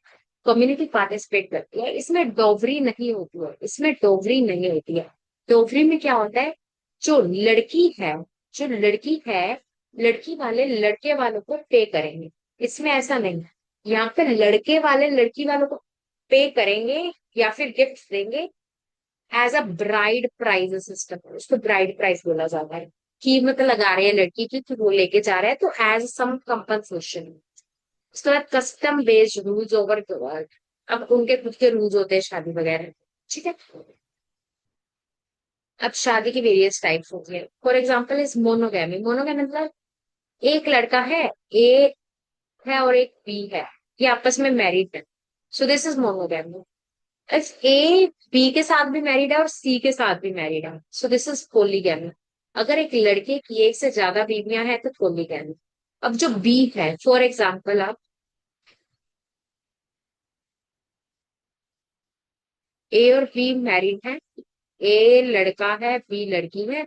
कम्युनिटी पार्टिसिपेट करती है, इसमें डोवरी नहीं होती है, इसमें डोवरी नहीं होती है। डोवरी में क्या होता है? जो लड़की है, जो लड़की है, लड़की वाले लड़के वालों को पे करेंगे। इसमें ऐसा नहीं। यहाँ पे लड़के वाले लड़की वालों को पे करेंगे या फिर गिफ्ट देंगे as a bride price system. उसको ब्राइड प्राइज बोला जाता है। कीमत लगा रहे हैं लड़की की कि वो लेके जा रहे हैं तो एज सम कंपनसेशन। उसके बाद कस्टम बेस्ड रूल्स ओवर। अब उनके खुद के रूल्स होते हैं शादी वगैरह। ठीक है। अब शादी की वेरियस टाइप्स होती है। For example is monogamy. Monogamy मतलब एक लड़का है, ए है और एक बी है, ये आपस में मैरिड है। So this is monogamy. If A B के साथ भी मैरिड है और सी के साथ भी मैरिड है, सो दिस इज पोलीगैमी। अगर एक लड़के की एक से ज्यादा बीवियां हैं तो पोलीगैमी। अब जो बी है, फॉर एग्जाम्पल आप ए और बी मैरिड है, ए लड़का है, बी लड़की है।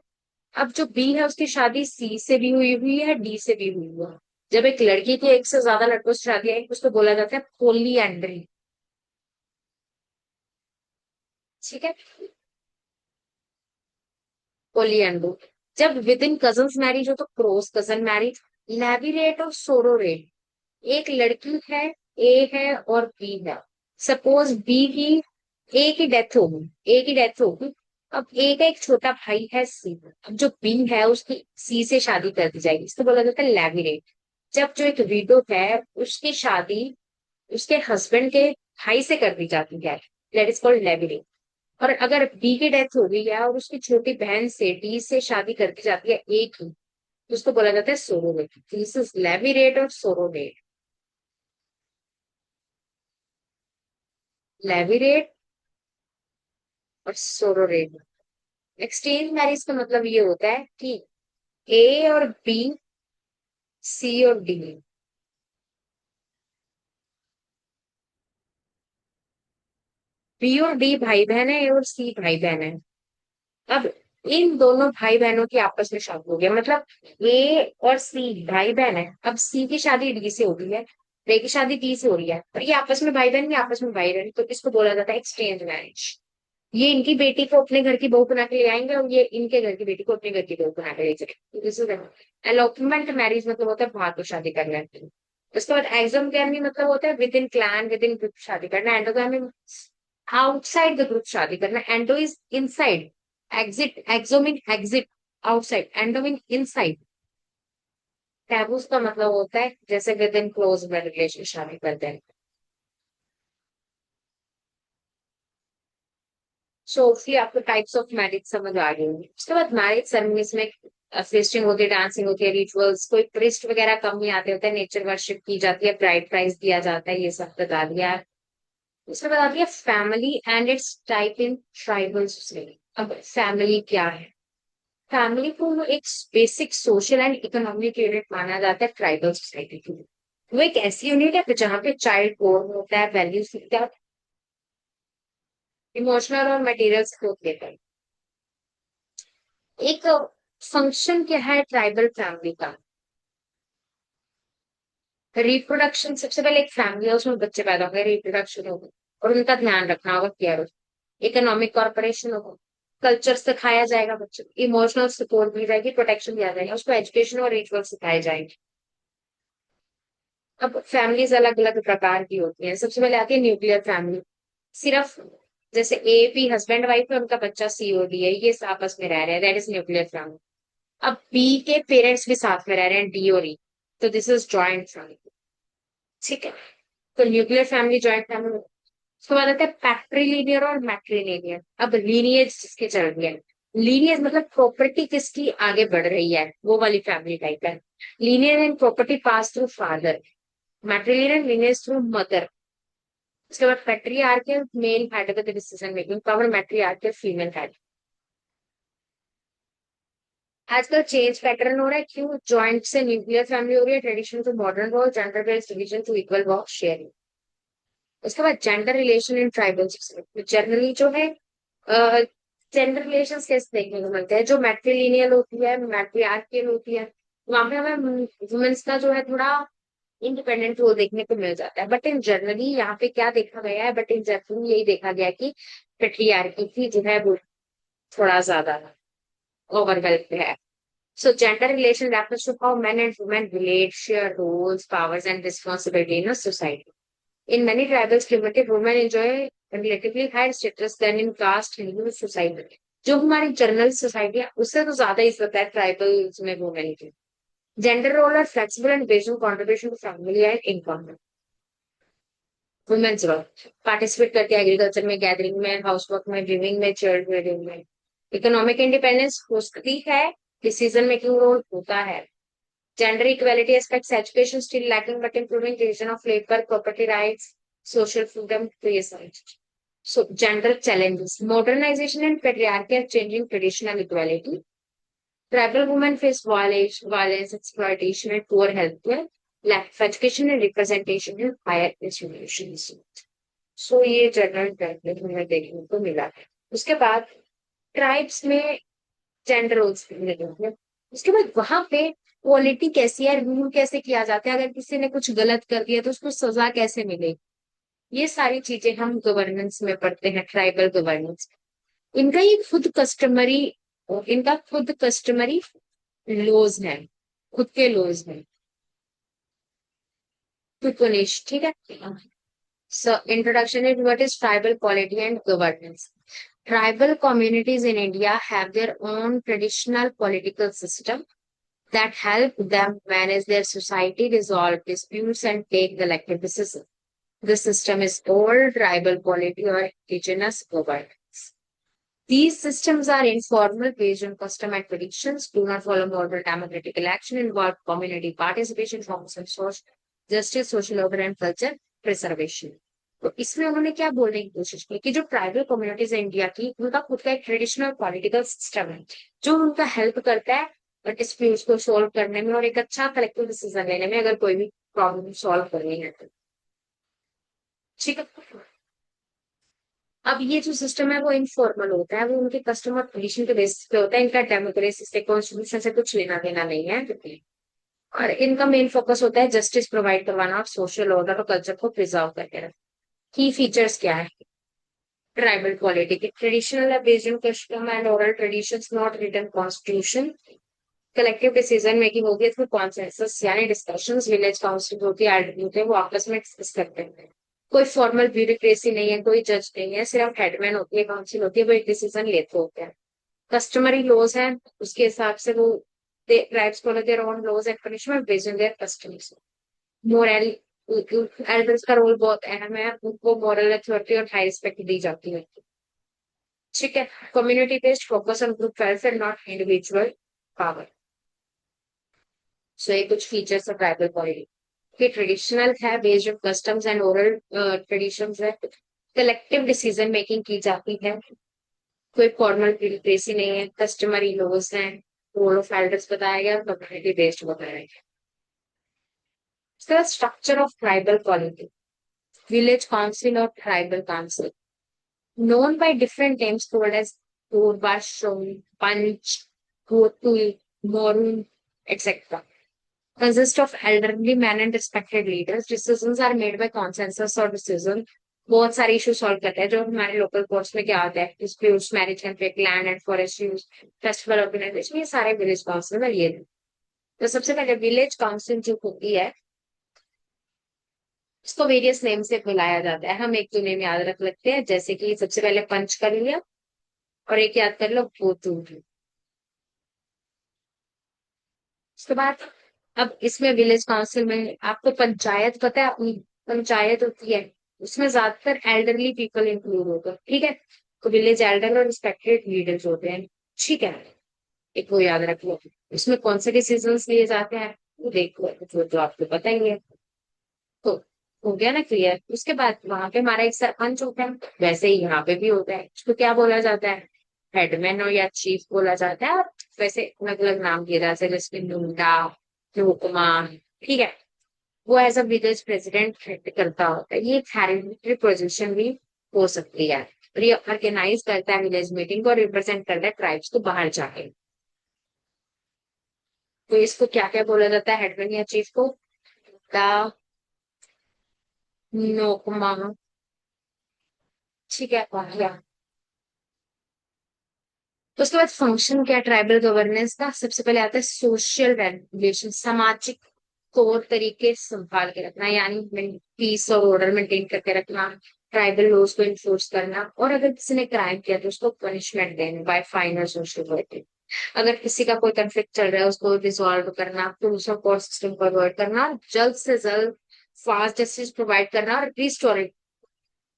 अब जो बी है उसकी शादी सी से भी हुई हुई है, डी से भी हुई हुई है। जब एक लड़की की एक से ज्यादा लड़कों से शादी है, उसको बोला जाता है पोलीएंड्री। ठीक है। पोलियंडो। जब विद इन कजन्स मैरिज हो तो क्रॉस कजन मैरिज। लेविरेट और सोरोरेट। एक लड़की है, ए है और बी है। सपोज बी की, ए की डेथ होगी, ए की डेथ होगी। अब ए का एक छोटा भाई है सी। अब जो बी है उसकी सी से शादी कर दी जाएगी, इसको बोला जाता है लेविरेट। जब जो एक विडो है उसकी शादी उसके हस्बैंड के भाई से कर दी जाती है, दैट इज कॉल्ड लेविरेट। और अगर बी की डेथ हो गई है और उसकी छोटी बहन से डी से शादी कर दी जाती है ए की, तो उसको बोला जाता है सोरोगेट। दिस इज लेविरेट और सोरोगेट। लेविरेट और सोरोगेट। एक्सचेंज मैरिज का मतलब ये होता है कि ए और बी, सी और डी, बी और डी भाई बहन है, ए और सी भाई बहन है। अब इन दोनों भाई बहनों की आपस में शादी हो गया, मतलब ए और सी भाई बहन है। अब सी की शादी डी से हो रही है, रे की शादी डी से हो रही है, और ये आपस में भाई बहन, ये आपस में भाई बहन, तो इसको बोला जाता है एक्सचेंज मैरिज। ये इनकी बेटी को अपने घर की बहू बना के ले आएंगे और ये इनके घर की बेटी को अपने घर की बहू बना के ले जाएंगे। दिस इज एलोपमेंट मैरिज, मतलब होता है बाहर को शादी करना है। उसके बाद एक्सोगैमी मतलब होता है within clan, within group शादी करना। एंडोगैमी आउटसाइड द ग्रुप शादी करना। Endo is inside, exit, exo mean exit, outside, endo mean inside. Taboos का मतलब होता है जैसे within close blood relation शादी करते हैं। सो होपफुली आपको टाइप्स ऑफ मैरिज समझ आ गई होंगी। उसके बाद मैरिज सेरेमनीज में फेस्टिंग होती है, डांसिंग होती है, रिचुअल्स, कोई प्रिस्ट वगैरह कम ही आते होते हैं, नेचर वर्शिप की जाती है, ब्राइड प्राइज दिया जाता है, ये सब बता दिया है। उसके बाद आती है family and it's type in tribal society. अब फैमिली क्या है? फैमिली को एक basic social and economic unit माना जाता है ट्राइबल सोसाइटी के लिए। वो एक ऐसी यूनिट है जहाँ पे चाइल्ड बोर्न होता है, वैल्यूज सीखता है, इमोशनल और मटेरियल ग्रोथ लेता है। एक फंक्शन क्या है ट्राइबल फैमिली का? रिप्रोडक्शन। सबसे पहले एक फैमिली है, उसमें बच्चे पैदा होंगे, रिप्रोडक्शन होगा और उनका ध्यान रखना होगा, केयर होगा। इकोनॉमिक कॉर्पोरेशन होगा, कल्चर सिखाया जाएगा बच्चों को, इमोशनल सपोर्ट दी जाएगी, प्रोटेक्शन दिया जाएगा उसको, एजुकेशन और रिचुअल सिखाए जाएंगे। अब फैमिलीज अलग अलग प्रकार की होती हैं। सबसे पहले आती है न्यूक्लियर फैमिली। सिर्फ जैसे ए बी हस्बैंड वाइफ है, उनका बच्चा सी और डी है, ये आपस में रह रहे हैं, दैट इज न्यूक्लियर फैमिली। अब बी के पेरेंट्स भी साथ में रह रहे हैं, डी और ई, तो दिस इज जॉइंट फैमिली। ठीक है। तो न्यूक्लियर फैमिली, जॉइंट फैमिली। उसके बाद आता है पैट्रीलिनियर और मैट्रीलिनियर। अब लीनियज जिसके चल रही है, लीनियज मतलब प्रॉपर्टी किसकी आगे बढ़ रही है, वो वाली फैमिली टाइप है। Linear in property pass through father. Matrilineal lineage through mother. उसके बाद patriarchal male head with decision making power, matriarchal female head. आजकल चेंज पैटर्न हो रहा है, क्यों? जॉइंट से न्यूक्लियर फैमिली हो रही है, tradition to modern role, gender based division to equal work sharing. उसके बाद gender relation in tribal generally जो है, जेंडर रिलेशन कैसे देखने को मिलते हैं? जो मैट्रिलिनियल होती है, मैट्रियार्कियल होती है, वहां पे हमें वुमेन्स का जो है थोड़ा इंडिपेंडेंट रोल देखने को मिल जाता है। बट इन जनरली यहाँ पे क्या देखा गया है, बट इन जनरली यही देखा गया है कि पेट्रियार्की की जो है वो थोड़ा ज्यादा ओवरवेल्प है। So gender relation refers to how men and women relate, share roles, powers, and responsibility in a society. In many tribal primitive, women enjoy a relatively higher status than in caste Hindu society. जो हमारी general society है उससे तो ज्यादा इज्जत है tribals में women की। Gender role are flexible and based on contribution to family and income. Women's role, participate करते हैं एग्रीकल्चर में, गैदरिंग में, हाउस वर्क में, लिविंग में, चाइल्ड रेयरिंग में। इकोनॉमिक इंडिपेंडेंस होती है, डिसीजन मेकिंग रोल होता है। Gender equality aspects, education still lacking but improving, division of labour, property rights, social freedom, creation. So gender challenges, modernization and patriarchy are changing traditional equality. Tribal women face violence, exploitation, and poor healthcare, lack of education and representation in higher institutions. So ये general development हमें देखने को मिला है। उसके बाद tribes में gender roles हैं। उसके बाद वहां पे क्वालिटी कैसी है, रूल कैसे किया जाता है, अगर किसी ने कुछ गलत कर दिया तो उसको सजा कैसे मिलेगी, ये सारी चीजें हम गवर्नेंस में पढ़ते हैं, ट्राइबल गवर्नेंस। इनका ये खुद कस्टमरी लॉज है, खुद के लॉज है, तुकनिश, ठीक है। So introduction is what is tribal polity and governance. Tribal communities in India have their own traditional political system that help them manage their society, resolve disputes, and take collective decisions. The system is called tribal polity or indigenous governance. These systems are informal, based on custom and traditions, do not follow model democratic election, involve community participation, focus on social justice, social order, and culture preservation. तो इसमें उन्होंने क्या बोलने की कोशिश की कि जो ट्राइबल कम्युनिटीज है इंडिया की, उनका खुद का एक ट्रेडिशनल पॉलिटिकल सिस्टम है जो उनका हेल्प करता है डिस्प्यूट्स को सॉल्व करने में और एक अच्छा कलेक्टिव डिसीजन लेने में, अगर कोई भी प्रॉब्लम सॉल्व करनी है तो। ठीक है। अब ये जो सिस्टम है वो इनफॉर्मल होता है, वो उनके कस्टमर कंडीशन के बेसिस पे होता है, इनका डेमोक्रेसी से कॉन्स्टिट्यूशन से कुछ लेना देना नहीं है। और इनका मेन फोकस होता है जस्टिस प्रोवाइड करवाना और सोशल ऑर्डर और कल्चर को प्रिजर्व करके रखना। की फीचर्स क्या है ट्राइबल पॉलिटी के? ट्रेडिशनल है, based on custom and oral traditions, not written constitution. Collective decision making होगी थ्रू कॉन्सेंसस यानी डिस्कशंस, विलेज काउंसिल होती है, एल्डर होते हैं, वो आपस में डिस्कस करते हैं। कोई फॉर्मल ब्यूरोक्रेसी नहीं है, कोई जज नहीं है, सिर्फ हेडमैन होती है, काउंसिल होती है, वो एक डिसीजन लेते होते हैं। कस्टमरी लॉज है, उसके हिसाब से वो tribes follow their own laws and punishment based on their customs. Moral, elders का रोल बहुत अहम है, उनको मॉरल अथॉरिटी और हाई रिस्पेक्ट दी जाती है। ठीक है। Community based, focus on group welfare not individual power. So ये कुछ फीचर्स ऑफ ट्राइबल पॉलिटी कि ट्रेडिशनल है, based on customs and oral traditions है, कलेक्टिव डिसीजन मेकिंग की जाती है, कोई फॉर्मल ब्यूरोक्रेसी नहीं है, कस्टमरी लॉज हैं, रोल ऑफ एल्डर्स बताया गया, कम्युनिटी बेस्ड बताया गया। Structure of tribal polity, village council और tribal council, known by different names called as Purvashram, Panch, Gotul, Morun, etc. Consist of elderly men and respected leaders. Decisions are made by consensus or decision. बहुत सारे issue solve करते हैं जो हमारे local courts में क्या होता है, disputes, marriage conflict, land and forest use, festival organization, ये सारे विलेज काउंसिल में लिए। तो सबसे पहले विलेज काउंसिल जो होती है इसको वेरियस नेम से बुलाया जाता है, हम एक दो नेम याद रख लेते हैं, जैसे कि सबसे पहले पंच कर लिया और एक याद कर लो गोतू। उसके बाद अब इसमें विलेज काउंसिल में आपको पंचायत पता है, अपनी पंचायत होती है, उसमें ज्यादातर एल्डरली पीपल इंक्लूड होगा, ठीक है। तो विलेज एल्डर और रिस्पेक्टेड लीडर्स होते हैं, ठीक है, एक वो याद रख लो। उसमें कौन से डिसीजन लिए जाते हैं वो देखो, जो आपको पता ही है। तो हो गया ना क्लियर। उसके बाद वहां पे हमारा एक सरपंच होता है, वैसे ही यहाँ पे भी होता है, उसको क्या बोला जाता है, हेडमैन और या चीफ बोला जाता है। और वैसे अलग अलग नाम दिए जाते हैं, जैसे मुंडा, हुक्मा, ठीक है। वो एज अ विलेज प्रेसिडेंट करता होता है, ये एक हेरिडिटरी पोजीशन भी हो सकती है। और ये ऑर्गेनाइज करता है विलेज मीटिंग को, रिप्रेजेंट करता है ट्राइब्स को बाहर जाके। तो इसको क्या क्या बोला जाता है, हेडमैन या चीफ को? द नोकमा, ठीक है। तो उसके बाद फंक्शन क्या ट्राइबल गवर्नेंस का? सबसे पहले आता है सोशल रेगुलेशन, सामाजिक तौर तरीके संभाल के रखना, यानी पीस और ऑर्डर मेंटेन करके रखना, ट्राइबल लॉज को इन्फोर्स करना, और अगर किसी ने क्राइम किया तो उसको पनिशमेंट देना बाय फाइन और सोशल वर्क। अगर किसी का कोई कंफ्लिक्ट चल रहा है उसको रिजॉल्व करना, फिर उसका कोर्ट सिस्टम को अवॉइड करना, जल्द से जल्द फास्ट जस्टिस प्रोवाइड करना, और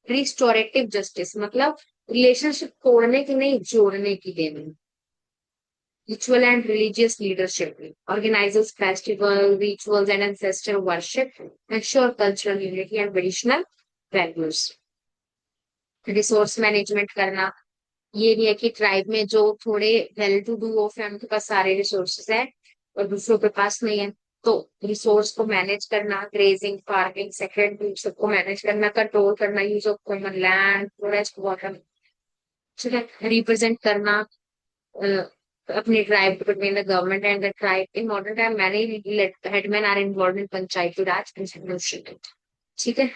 रिस्टोरेटिव जस्टिस मतलब रिलेशनशिप तोड़ने की नहीं, जोड़ने की देनी। Ritual and religious leadership organizes festival, rituals, and ancestral worship, ensure cultural unity and traditional values. Resource management करना, ये नहीं है कि ट्राइब में जो थोड़े वेल टू डू ऑफ है उनके पास सारे रिसोर्सेज है और दूसरों के पास नहीं है, तो रिसोर्स को मैनेज करना, ग्रेजिंग, फार्मिंग, सेक्रेटरी सबको मैनेज करना, कंट्रोल करना, use of common land, forest, water, ठीक है, रिप्रेजेंट करना अपनी tribe between the government and the tribe. In modern time many headman are involve in Panchayati Raj institution, ठीक है।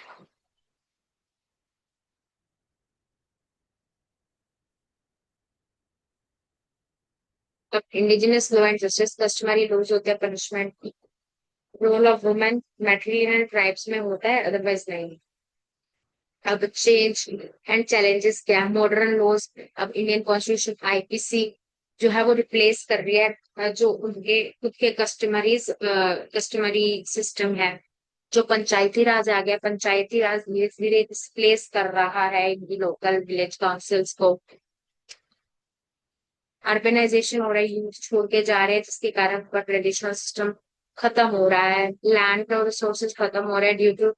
अब indigenous law and justice, customary laws होते हैं punishment, role of women matrilineal tribes में होता है, अदरवाइज नहीं। अब चेंज एंड चैलेंजेस क्या, मॉडर्न लॉज, अब इंडियन कॉन्स्टिट्यूशन आईपीसी जो है वो रिप्लेस कर रही है जो उनके खुद के कस्टमरी सिस्टम है। जो पंचायती राज आ गया, पंचायती राज धीरे धीरे डिस्प्लेस कर रहा है लोकल विलेज काउंसिल्स को। अर्बनाइजेशन हो रहा है, यूथ छोड़ के जा रहे हैं जिसके कारण ट्रेडिशनल सिस्टम खत्म हो रहा है, लैंड और रिसोर्सेज खत्म हो रहा है due to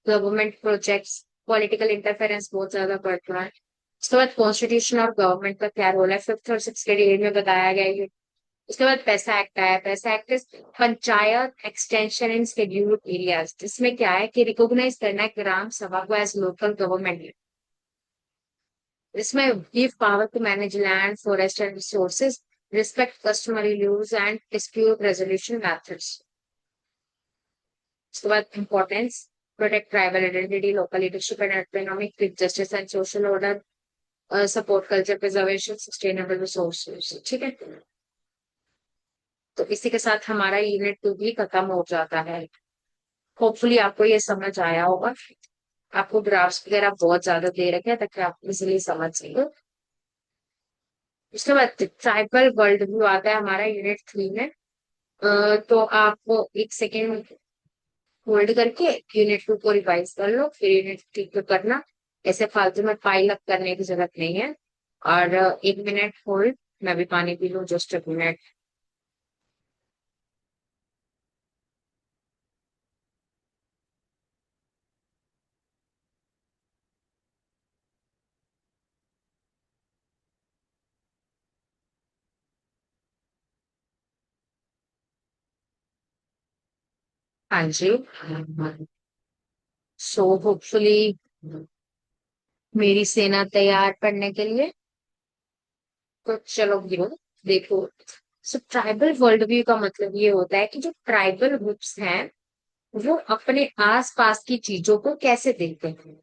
government projects, political interference बहुत ज्यादा बढ़ रहा है। उसके बाद कॉन्स्टिट्यूशन और गवर्नमेंट का क्या रोल है, फिफ्थ और सिक्स के डिटेल में बताया गया है। उसके बाद पैसा एक्ट आया, पैसा act panchayat extension in scheduled areas, जिसमें क्या है कि रिकॉग्नाइज करना है ग्राम सभा को एज लोकल गवर्नमेंट। इसमें give power to manage land, forest and resources, respect customary laws and dispute resolution methods. उसके बाद importance, protect tribal identity, local leadership and economic with justice and social order, support culture preservation, sustainable resources, ठीक है। तो इसी के साथ हमारा unit 2 भी खत्म हो जाता है। होपफुली आपको ये समझ आया होगा। आपको ग्राफ्स वगैरह बहुत ज्यादा दे रखे हैं ताकि आप इजिली समझ सको। उसके बाद ट्राइबल वर्ल्ड व्यू आता है हमारा यूनिट 3 में। तो आप एक सेकेंड होल्ड करके यूनिट 2 को रिवाइज कर लो, फिर यूनिट 3 को करना। ऐसे फालतू में पाइल अप करने की जरूरत नहीं है। और 1 मिनट होल्ड, मैं भी पानी पी लूँ, जस्ट 1 मिनट। हाँ जी। सो होपफुली मेरी सेना तैयार पढ़ने के लिए। तो चलो गिरो, देखो। सो ट्राइबल वर्ल्ड व्यू का मतलब ये होता है कि जो ट्राइबल ग्रुप्स हैं वो अपने आसपास की चीजों को कैसे देखते हैं।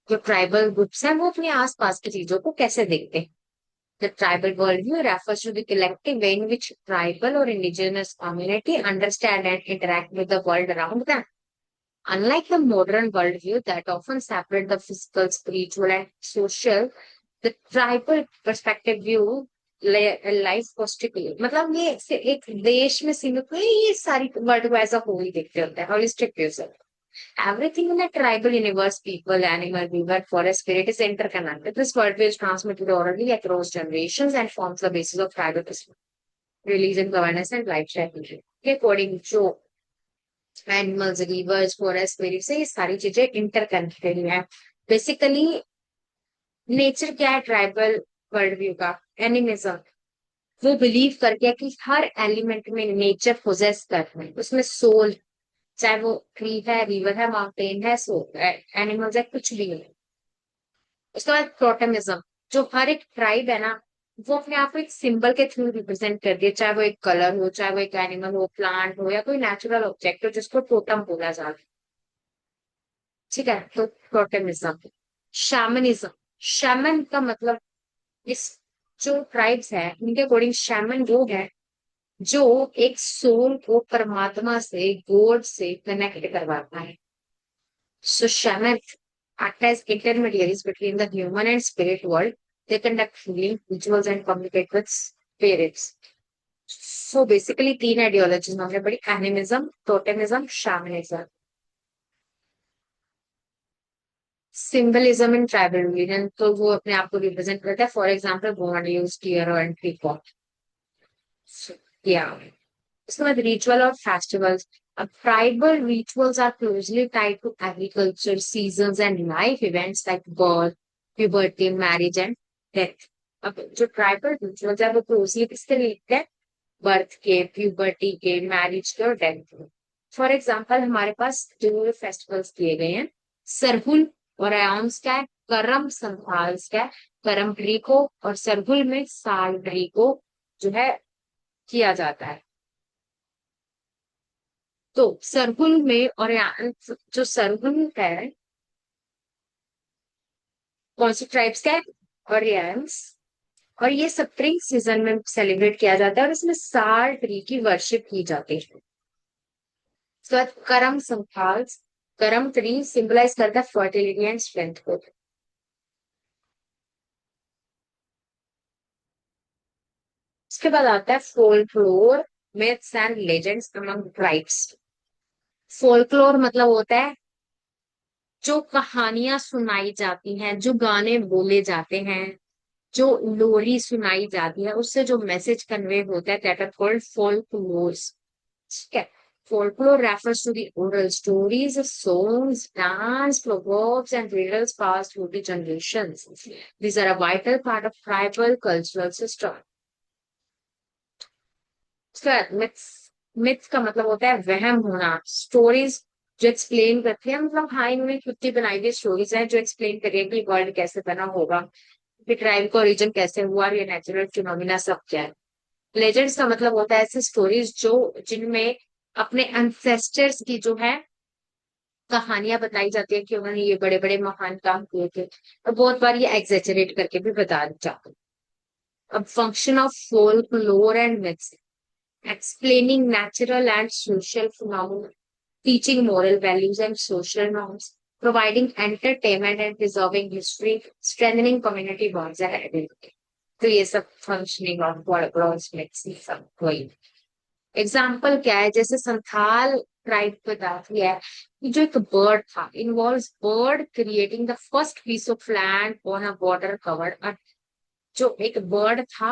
जो ट्राइबल ग्रुप्स हैं वो अपने आसपास की चीजों को कैसे देखते हैं। The tribal worldview refers to the collective way in which tribal or indigenous community understand and interact with the world around them. Unlike the modern worldview that often separate the physical, spiritual, and social, the tribal perspective view life holistically, मतलब ये एक देश में सीमित नहीं, ये सारी world को एज अ होल देखते होते हैं, होलिस्टिक व्यू से। Everything in a tribal universe, people, animal, river, forest, spirit is interconnected. This worldview is transmitted orally across generations and forms the basis of tribal religion, governance, and lifestyle. According to animals, reverse, forest, spirit से ये सारी चीजें interconnected हैं। Basically nature क्या है tribal world view का, animism. वो believe करके है कि हर एलिमेंट में नेचर पोजेस करते हैं, उसमें सोल, चाहे वो ट्री है, रिवर है, माउंटेन है, सो एनिमल्स है, कुछ भी है। उसके बाद टोटेमिज्म, जो हर एक ट्राइब है ना वो अपने आप को एक सिंबल के थ्रू रिप्रेजेंट कर दिया, चाहे वो एक कलर हो, चाहे वो एक एनिमल हो, प्लांट हो, या कोई नेचुरल ऑब्जेक्ट हो जिसको टोटम बोला जाता है, ठीक है। तो टोटेमिज्म। शैमनिज्म, शैमन का मतलब इस जो ट्राइब्स है उनके अकॉर्डिंग शैमन वो है जो एक सोल को परमात्मा से, गॉड से कनेक्ट करवाता है। So shamans act as intermediaries between the human and spirit world. They conduct healing rituals and communicate with spirits. So basically तीन आइडियोलॉजीज हमने पढ़ी, animism, totemism, shamanism. Symbolism in tribal religion, तो वो अपने आप को रिप्रेजेंट करता है, for example bond use tiger and peacock. या उसके बाद रिचुअल और फेस्टिवल्स। अब tribal rituals are closely tied to agriculture, seasons and life events like birth, puberty, marriage and death. अब जो ट्राइबल रिचुअल्स है वो क्लोजली किससे रिलेटेड है? बर्थ के, प्यूबर्टी के, मैरिज के और डेथ के। फॉर एग्जाम्पल हमारे पास जो फेस्टिवल्स किए गए हैं, सरहुल और आयाम्स का है, करम संथाल्स का है, करम ट्री को, और सरहुल में साल ट्री को जो है किया जाता है। तो सरहुल में और जो सरहुल है कौन सी ट्राइब्स का है? और और ये स्प्रिंग सीजन में सेलिब्रेट किया जाता है और इसमें साल ट्री की वर्शिप की जाती है। उसके बाद करम संथाल्स, करम ट्री सिंबलाइज करता है फर्टिलिटी एंड स्ट्रेंथ को। उसके बाद आता है folklore, myths and legends among tribes. Folklore मतलब होता है जो कहानियां सुनाई जाती हैं, जो गाने बोले जाते हैं, जो लोरी सुनाई जाती है, उससे जो मैसेज कन्वे होता है, दैट आर कॉल्ड फोल्कलोर्स। ठीक है। Folklore refers to the oral stories, songs, dance, proverbs, and riddles passed through the generations. These are a vital part of tribal cultural system. Myths, myths का मतलब होता है वहम होना, स्टोरीज जो एक्सप्लेन करती है, मतलब हाँ इन्होंने खुद की बनाई हुई स्टोरीज हैं जो एक्सप्लेन करिए कि वर्ल्ड कैसे बना होगा, कि ट्राइब का ओरिजिन कैसे हुआ, ये नेचुरल फिनोमिना सब क्या है। लेजेंड्स का मतलब होता है ऐसे स्टोरीज जो जिनमें अपने एंसेस्टर्स की जो है कहानियां बताई जाती है कि उन्होंने ये बड़े बड़े महान काम किए थे, और बहुत बार ये एग्जेजरेट करके भी बता जाते हैं। अब function of folklore and myths, explaining natural and social phenomena, teaching moral values and social norms, providing entertainment and preserving history, strengthening community bonds and identity. तो ये सब फंक्शनिंग ऑफ वर्ड्स मिक्स सब वही। एग्जाम्पल क्या है, जैसे Santhal tribe बताती है कि जो एक बर्ड था, involves bird creating the first piece of land on a water covered. जो एक बर्ड था,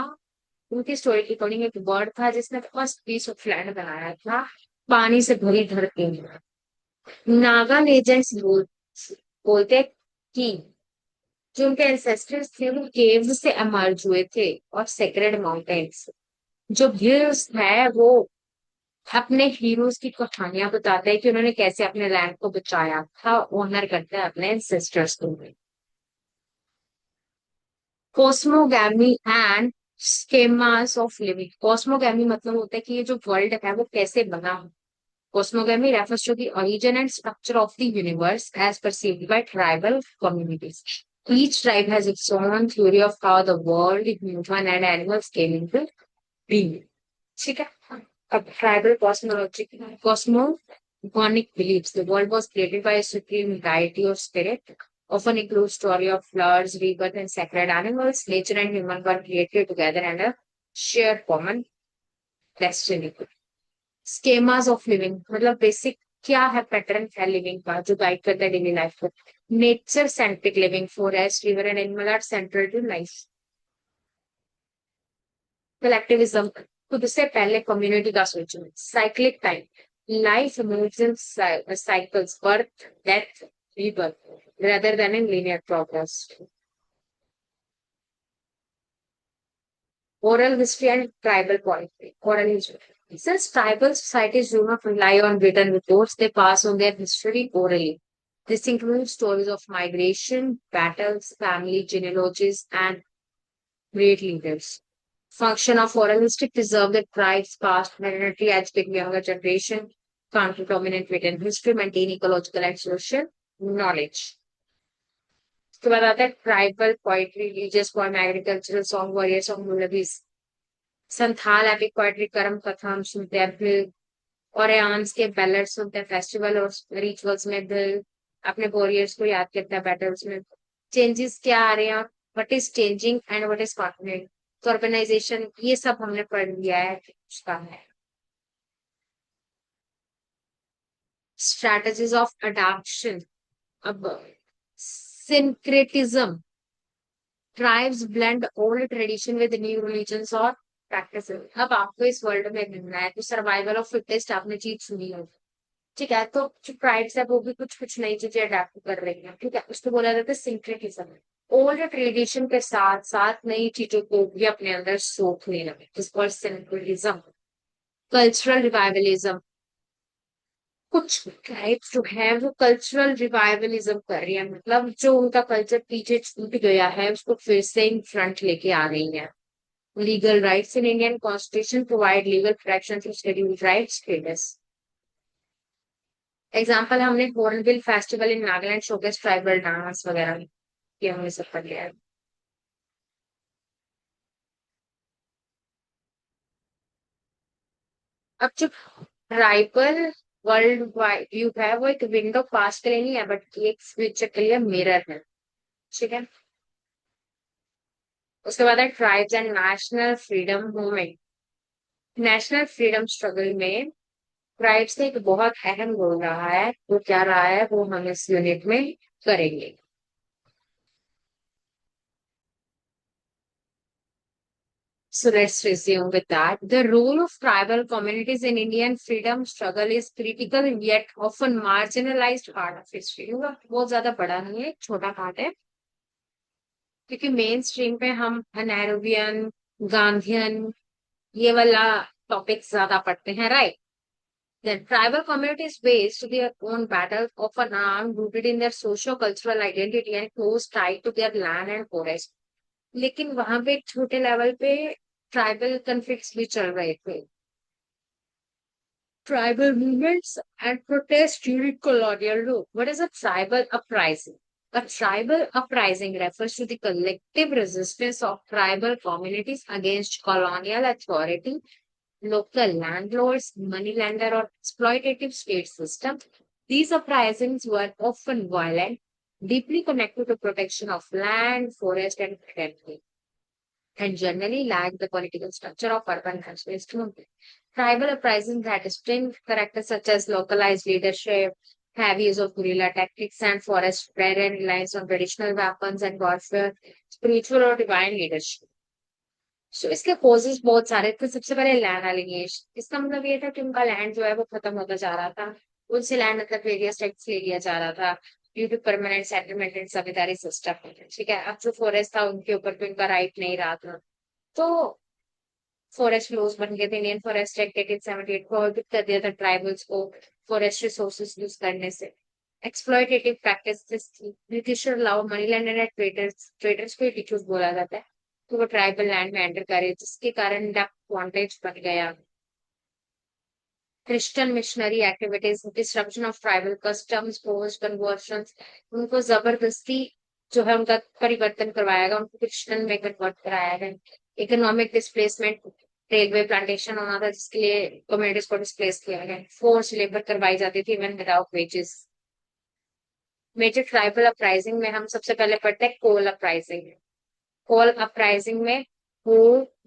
उनकी स्टोरी के अकॉर्डिंग एक बर्ड था जिसने फर्स्ट पीस ऑफ लैंड बनाया था पानी से भरी धरती में। नागा लेजेंड्स बोलते हैं कि जो उनके एंसेस्टर्स थे वो केव से एमर्ज हुए थे और सेक्रेड माउंटेन्स। जो हिल्स है वो अपने हीरोज की कहानियां बताते हैं कि उन्होंने कैसे अपने लैंड को बचाया था, ऑनर करते हैं अपने एंसेस्टर्स को। कॉस्मोगैमी एंड स्केमास ऑफ लिविंग। कॉस्मोगैमी मतलब होता है कि ये जो वर्ल्ड है वो कैसे बना। Cosmogamy refers to the origin and structure of the universe as perceived by tribal communities. Each tribe has its own theory of how the world, human and animals came into being. ठीक है। अब tribal cosmology, cosmogonic beliefs. The world was created by a supreme deity or spirit. Often includes story of floods, rebirth, and sacred animals. Nature and human were created together and a shared common destiny. स्केमास of living मतलब basic क्या है, pattern है living का जो guide करता है daily life को। Nature centric living, forest, river and animal are central to life. Collectivism, खुद से पहले कम्युनिटी का सोचना। Cyclic time, life moves in cycles, birth, death, rebirth rather than in linear progress. Oral history and tribal poetry. Oral history. Since tribal societies do not rely on written reports, they pass on their history orally. This includes stories of migration, battles, family genealogies, and great leaders. Function of oral history: preserve the tribe's past identity, educate younger generation, counter dominant written history, maintain ecological and social knowledge. उसके बाद आता है tribal poetry, religious poem, agricultural song, warrior song, lullabies. Santhal epic poetry, Karma Katha हम सुनते हैं फिर, और आंस के बैलड सुनते हैं, फेस्टिवल और रिचुअल्स में दिल अपने वॉरियर्स को याद करता है बैटल्स में। चेंजेस क्या आ रहे हैं, what is changing and what is continuing. तो अर्बनाइजेशन ये सब हमने पढ़ लिया है उसका है। Strategies of adoption. अब syncretism, tribes blend old tradition with new religions और प्रैक्टिसेस। अब आपको इस वर्ल्ड में रहना है तो सर्वाइवल ऑफ फिटेस्ट आपने चीज सुनी होगी, ठीक है। तो जो ट्राइब्स है वो भी कुछ कुछ नई चीजें अडेप्ट कर रही है, ठीक है। उसको बोला जाता है सिंक्रेटिज्म। ओल्ड ट्रेडिशन के साथ साथ नई चीजों को भी अपने अंदर सोख लेना, जिसको सिंक्रेटिज्म। कल्चरल रिवाइवलिज्म, कुछ ट्राइब्स जो है वो कल्चरल रिवाइवलिज्म कर रही है, मतलब जो उनका कल्चर पीछे छूट गया है उसको फिर से इन फ्रंट लेके आ रही है। Legal rights in Indian constitution provide legal protection to scheduled tribes status. Example हमने Hornbill Festival in Nagaland showcase tribal dance वगैरह, ये हमने सब पढ़ लिया है। अब जो ट्राइबल वर्ल्ड वाइड व्यू है वो एक विंडो पास के लिए नहीं है, बट एक फ्यूचर के लिए मिरर है, ठीक है। उसके बाद है tribes and national freedom movement. National freedom struggle में ट्राइब्स का एक बहुत अहम रोल रहा है, वो क्या रहा है वो हम इस यूनिट में करेंगे। So let's resume with that. The role of tribal communities in Indian freedom struggle is critical yet often marginalized part of history। बहुत ज्यादा बड़ा नहीं है, छोटा पार्ट है, क्योंकि मेन स्ट्रीम पे हम नेहरूवियन, गांधीयन, ये वाला टॉपिक ज्यादा पढ़ते हैं, right. The tribal communities based their own battles often are rooted in their socio-cultural identity and close tied to their land and forest। लेकिन वहां पे एक छोटे लेवल पे ट्राइबल कन्फ्लिक्ट्स भी चल रहे थे। Tribal movements and protests during colonial rule। What is a tribal uprising? A tribal uprising refers to the collective resistance of tribal communities against colonial authority, local landlords, moneylender, or exploitative state system. These uprisings were often violent, deeply connected to protection of land, forest, and territory, and generally lack the political structure of urban nationalist movement. Tribal uprisings had distinct characters such as localized leadership, heavy use of guerrilla tactics and forest spread and reliance on traditional weapons and warfare, spiritual or divine leadership। So इसके causes बहुत सारे थे। सबसे पहले land allegation, इसका मतलब ये था कि उनका लैंड जो है वो खत्म होता जा रहा था, उनसे लैंड मतलब वेरियस टैक्स ले लिया जा रहा था due to permanent settlement and zamindari system, ठीक है। अब जो फॉरेस्ट था उनके ऊपर भी उनका राइट नहीं रहा था, तो फॉरेस्ट लॉज बन गए थे। इंडियन फॉरेस्ट एक्ट 1878 प्रोहिबिट कर दिया था ट्राइबल्स को फॉरेस्ट रिसोर्सेज यूज करने से। एक्सप्लॉयटेटिव प्रैक्टिसेस थी। ब्रिटिश लाओ money lender and traders, traders को टिचर्स बोला जाता है, तो वो ट्राइबल लैंड में एंटर करे जिसके कारण डॉन्टेज बन गया। Christian missionary activities, destruction of tribal customs, forced conversions, उनको जबरदस्ती जो है उनका परिवर्तन करवाया गया, उनको क्रिश्चियन में कन्वर्ट कराया गया। इकोनॉमिक डिस्प्लेसमेंट, रेलवे प्लांटेशन होना था जिसके लिए कम्युनिटीज को डिस्प्लेस किया गया। फोर्स लेबर करवाई जाती थी even without wages. Major tribal uprising में हम सबसे पहले पढ़ते हैं कोल अपराइजिंग। कोल अपराइजिंग में हो,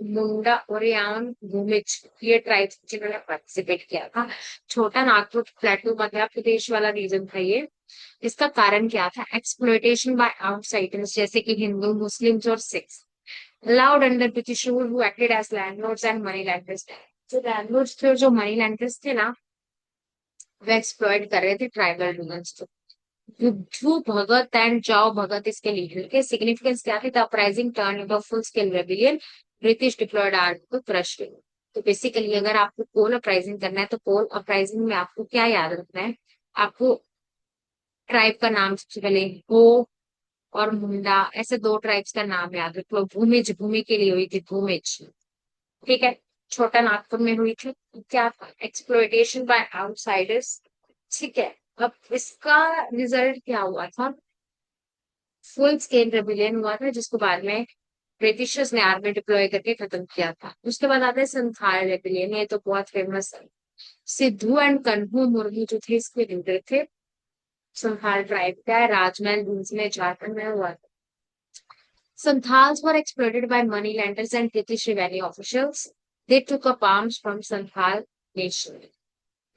मुंडा, ओरियान, भूमिज, ये ट्राइब्स जिन्होंने पार्टिसिपेट किया था। छोटा नागपुर प्लेटू मध्य प्रदेश वाला रीजन था ये। इसका कारण क्या था? एक्सप्लॉयटेशन बाय आउटसाइडर्स जैसे कि हिंदू, मुस्लिम्स और Sikhs, allowed under British rule who acted as landlords and money lenders। जो लैंडलॉर्ड्स थे और जो मनी लेंडर्स थे ना, वे एक्सप्लॉइट कर रहे थे ट्राइबल रूलर्स को। बुद्धू भगत एंड जाओ भगत इसके लीडर के सिग्निफिकेंस क्या थी? The uprising turn into full scale rebellion, British deployed army को क्रश किया। तो बेसिकली अगर आपको कोल अपराइजिंग करना है तो कोल अपराइजिंग में आपको क्या याद रखना है? आपको ट्राइब का नाम सबसे पहले हो और मुंडा, ऐसे दो ट्राइब्स का नाम याद रख लो। भूमिज, भूमि के लिए हुई थी भूमिज, ठीक है। छोटा नागपुर में हुई थी, क्या था? एक्सप्लॉयटेशन बाय आउटसाइडर्स, ठीक है। अब इसका रिजल्ट क्या हुआ था? फुल स्केल रेबिलियन हुआ था जिसको बाद में ब्रिटिशर्स ने आर्मी डिप्लॉय करके खत्म किया था। उसके बाद आता है संथाल रेबिलियन, ये तो बहुत फेमस है। सिद्धू एंड कन्हू मुर्मू जो थे इसके लीडर थे। संथाल ट्राइब का है, राजमहल हिल्स में झारखंड में हुआ था। Santhals were exploited by moneylenders and British revenue officials. They took up arms from Santhal nation.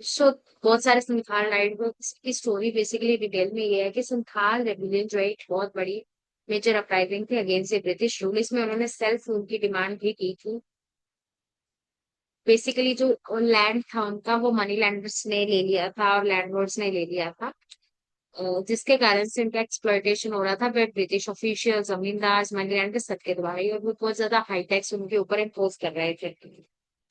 So बहुत सारे संथाल राइट की स्टोरी बेसिकली डिटेल में ये है कि संथाल रेबिलियन जो है एक बहुत बड़ी मेजर अपराइजिंग थी अगेंस्ट द ब्रिटिश रूल। इसमें उन्होंने सेल्फ रूल की डिमांड भी की थी। बेसिकली जो लैंड था उनका वो मनी लैंडर्स ने ले लिया था और लैंडलॉर्ड्स ने ले लिया था, जिसके कारण से उनका एक्सप्लॉयटेशन हो रहा था बट ब्रिटिश ऑफिशियल जमींदार मनी लैंडर सबके द्वारा ही, और वो बहुत ज्यादा हाई टैक्स उनके ऊपर इम्पोज कर रहे थे।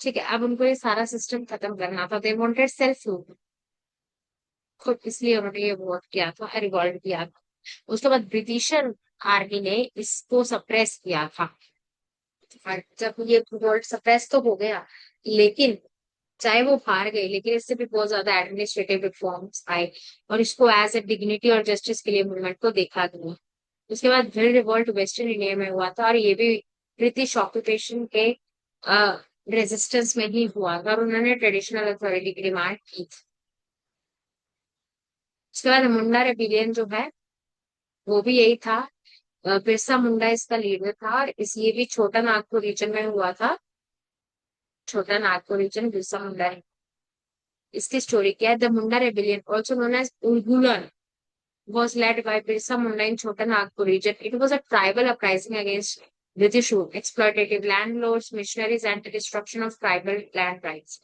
ठीक है, अब उनको ये सारा सिस्टम खत्म करना था। दे वांटेड सेल्फ रूल, खुद इसलिए उन्होंने ये वोट किया था, रिवॉल्ट किया था। उसके बाद ब्रिटिशर आर्मी ने इसको सप्रेस किया था। और जब ये रिवॉल्ट सप्रेस तो हो गया, लेकिन चाहे वो हार गए, लेकिन इससे भी बहुत ज्यादा एडमिनिस्ट्रेटिव रिफॉर्म्स आए और इसको एज ए डिग्निटी और जस्टिस के लिए मूवमेंट को देखा गया। उसके बाद फिर रिवॉल्ट वेस्टर्न इंडिया में हुआ था और ये भी ब्रिटिश ऑक्यूपेशन के रेजिस्टेंस में ही हुआ था और उन्होंने ट्रेडिशनल अथॉरिटी की डिमांड की थी। उसके बाद मुंडा रेबिलियन जो है वो भी यही था। बिरसा मुंडा इसका लीडर था और इस ये भी छोटा नागपुर रीजन में हुआ था। छोटा नागपुर रीजन बिरसा मुंडा है। इसकी स्टोरी क्या है? The Munda rebellion also known as Ulgulan was led by Birsa Munda in Chota Nagpur region. It was a tribal uprising against British rule, exploitative landlords, missionaries, and the destruction of tribal land rights.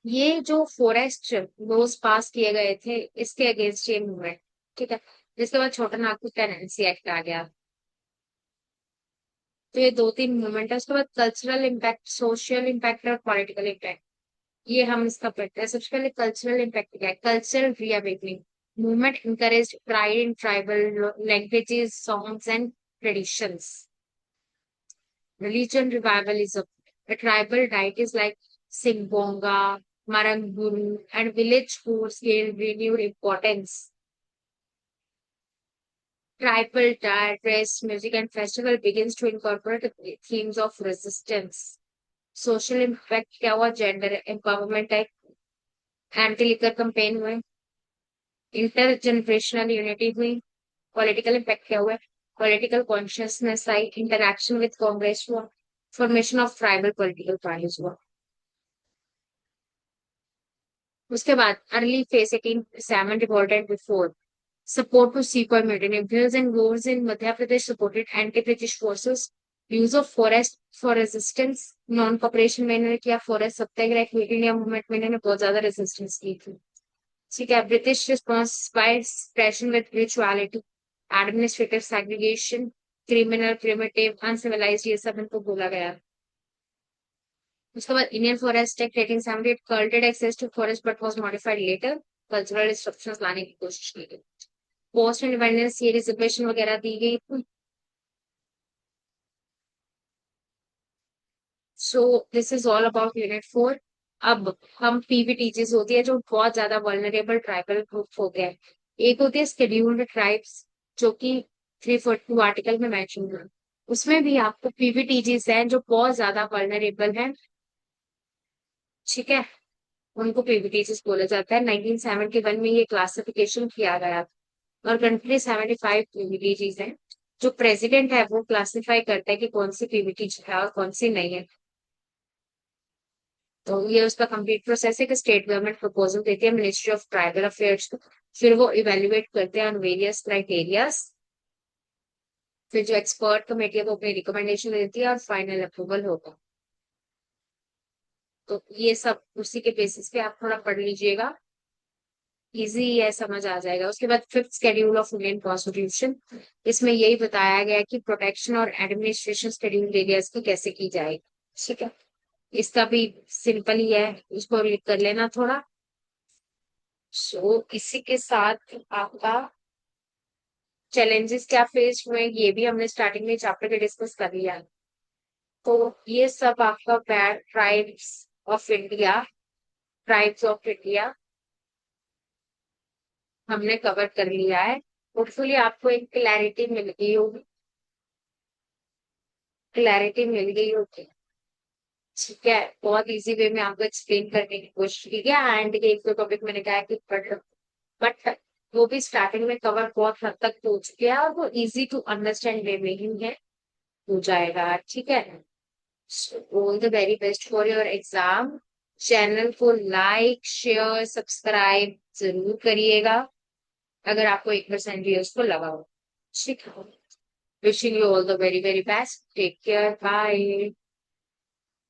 ये जो forest laws पास किए गए थे इसके against ये movement, ठीक है। जिसके बाद छोटा नागपुर टेनेंसी एक्ट आ गया। तो ये दो तीन मूवमेंट है। उसके बाद कल्चरल इम्पैक्ट, सोशल इम्पैक्ट और पॉलिटिकल इम्पैक्ट, ये हम इसका पढ़ते हैं। सबसे पहले कल्चरल इम्पैक्ट क्या है? Cultural reawakening movement encouraged pride in tribal languages, songs, and traditions. Religion revivalism. A tribal deities like Singbonga, Maranguru, and village foods gained renewed importance. Tribal diet, dress, music, and festival begins to incorporate themes of resistance. Social impact क्या हुआ? Gender empowerment है, anti-liquor campaign हुए, intergenerational unity हुई, political impact क्या हुआ? Political consciousness आई, interaction with Congress हुआ, formation of tribal political parties हुआ। उसके बाद early phase 1807 revolt and before support to sepoy mutiny, drills and wars in Madhya Pradesh supported anti British forces, use of forest for resistance, non cooperation में इन्होंने किया, forest satyagraha, Quit India movement में इन्होंने बहुत ज्यादा रेजिस्टेंस की थी। ठीक है, British response bye प्रेशन with spirituality, administrative segregation, criminal, primitive, uncivilised, ये सब इनको बोला गया। उसके बाद Indian Forest Act 1878 curtailed access to forest but was modified later, cultural restrictions लाने की कोशिश की गई। पोस्ट इंडिपेंडेंस ये रिजर्वेशन वगैरह दी गई थी। सो this is all about unit 4। अब हम पीवीटीजीज होती है जो बहुत ज्यादा वल्नरेबल ट्राइबल ग्रुप होते हैं। एक होती है शेड्यूल्ड ट्राइब्स जो कि 342 आर्टिकल में मेंशन है। उसमें भी आपको पीवीटीजीज हैं जो बहुत ज्यादा वल्नरेबल हैं, ठीक है। उनको पीवीटीजीज बोला जाता है। 1971 में ये क्लासिफिकेशन किया गया था और कंट्री 75 पीवीटीजीज हैं। जो प्रेसिडेंट है वो क्लासिफाई करता है कि कौन सी पीवीटीजी है और कौन सी नहीं है। तो ये उसका कंप्लीट प्रोसेस है कि स्टेट गवर्नमेंट प्रपोजल देती है मिनिस्ट्री ऑफ ट्राइबल अफेयर्स को, फिर वो इवेल्युएट करते हैं ऑन वेरियस क्राइटेरियाज, फिर जो एक्सपर्ट कमेटी है वो अपनी रिकमेंडेशन देती है और फाइनल अप्रूवल होगा। तो ये सब उसी के बेसिस पे आप थोड़ा पढ़ लीजिएगा, इजी है, समझ आ जाएगा। उसके बाद fifth schedule of Indian constitution, इसमें यही बताया गया है कि प्रोटेक्शन और एडमिनिस्ट्रेशन शेड्यूल एरियाज की कैसे की जाएगी, ठीक है। इसका भी सिंपल ही है, इसको रीड कर लेना थोड़ा। सो इसी के साथ आपका चैलेंजेस क्या फेस हुए ये भी हमने स्टार्टिंग में चैप्टर के डिस्कस कर लिया है। तो ये सब आपका ट्राइब्स ऑफ इंडिया हमने कवर कर लिया है। होपफुली आपको एक क्लैरिटी मिल गई होगी, ठीक है। बहुत इजी वे में आपको एक्सप्लेन करने की कोशिश की है एंड एक दो टॉपिक मैंने कहा कि पढ़, बट वो भी स्टार्टिंग में कवर बहुत हद तक हो चुके हैं और वो इजी टू अंडरस्टैंड वे में ही है, हो जाएगा, ठीक है। All the very best for your exam. Channel को लाइक शेयर सब्सक्राइब जरूर करिएगा अगर आपको 1% भी उसको लगा हो, ठीक है। Wishing you all the very very best, take care, bye.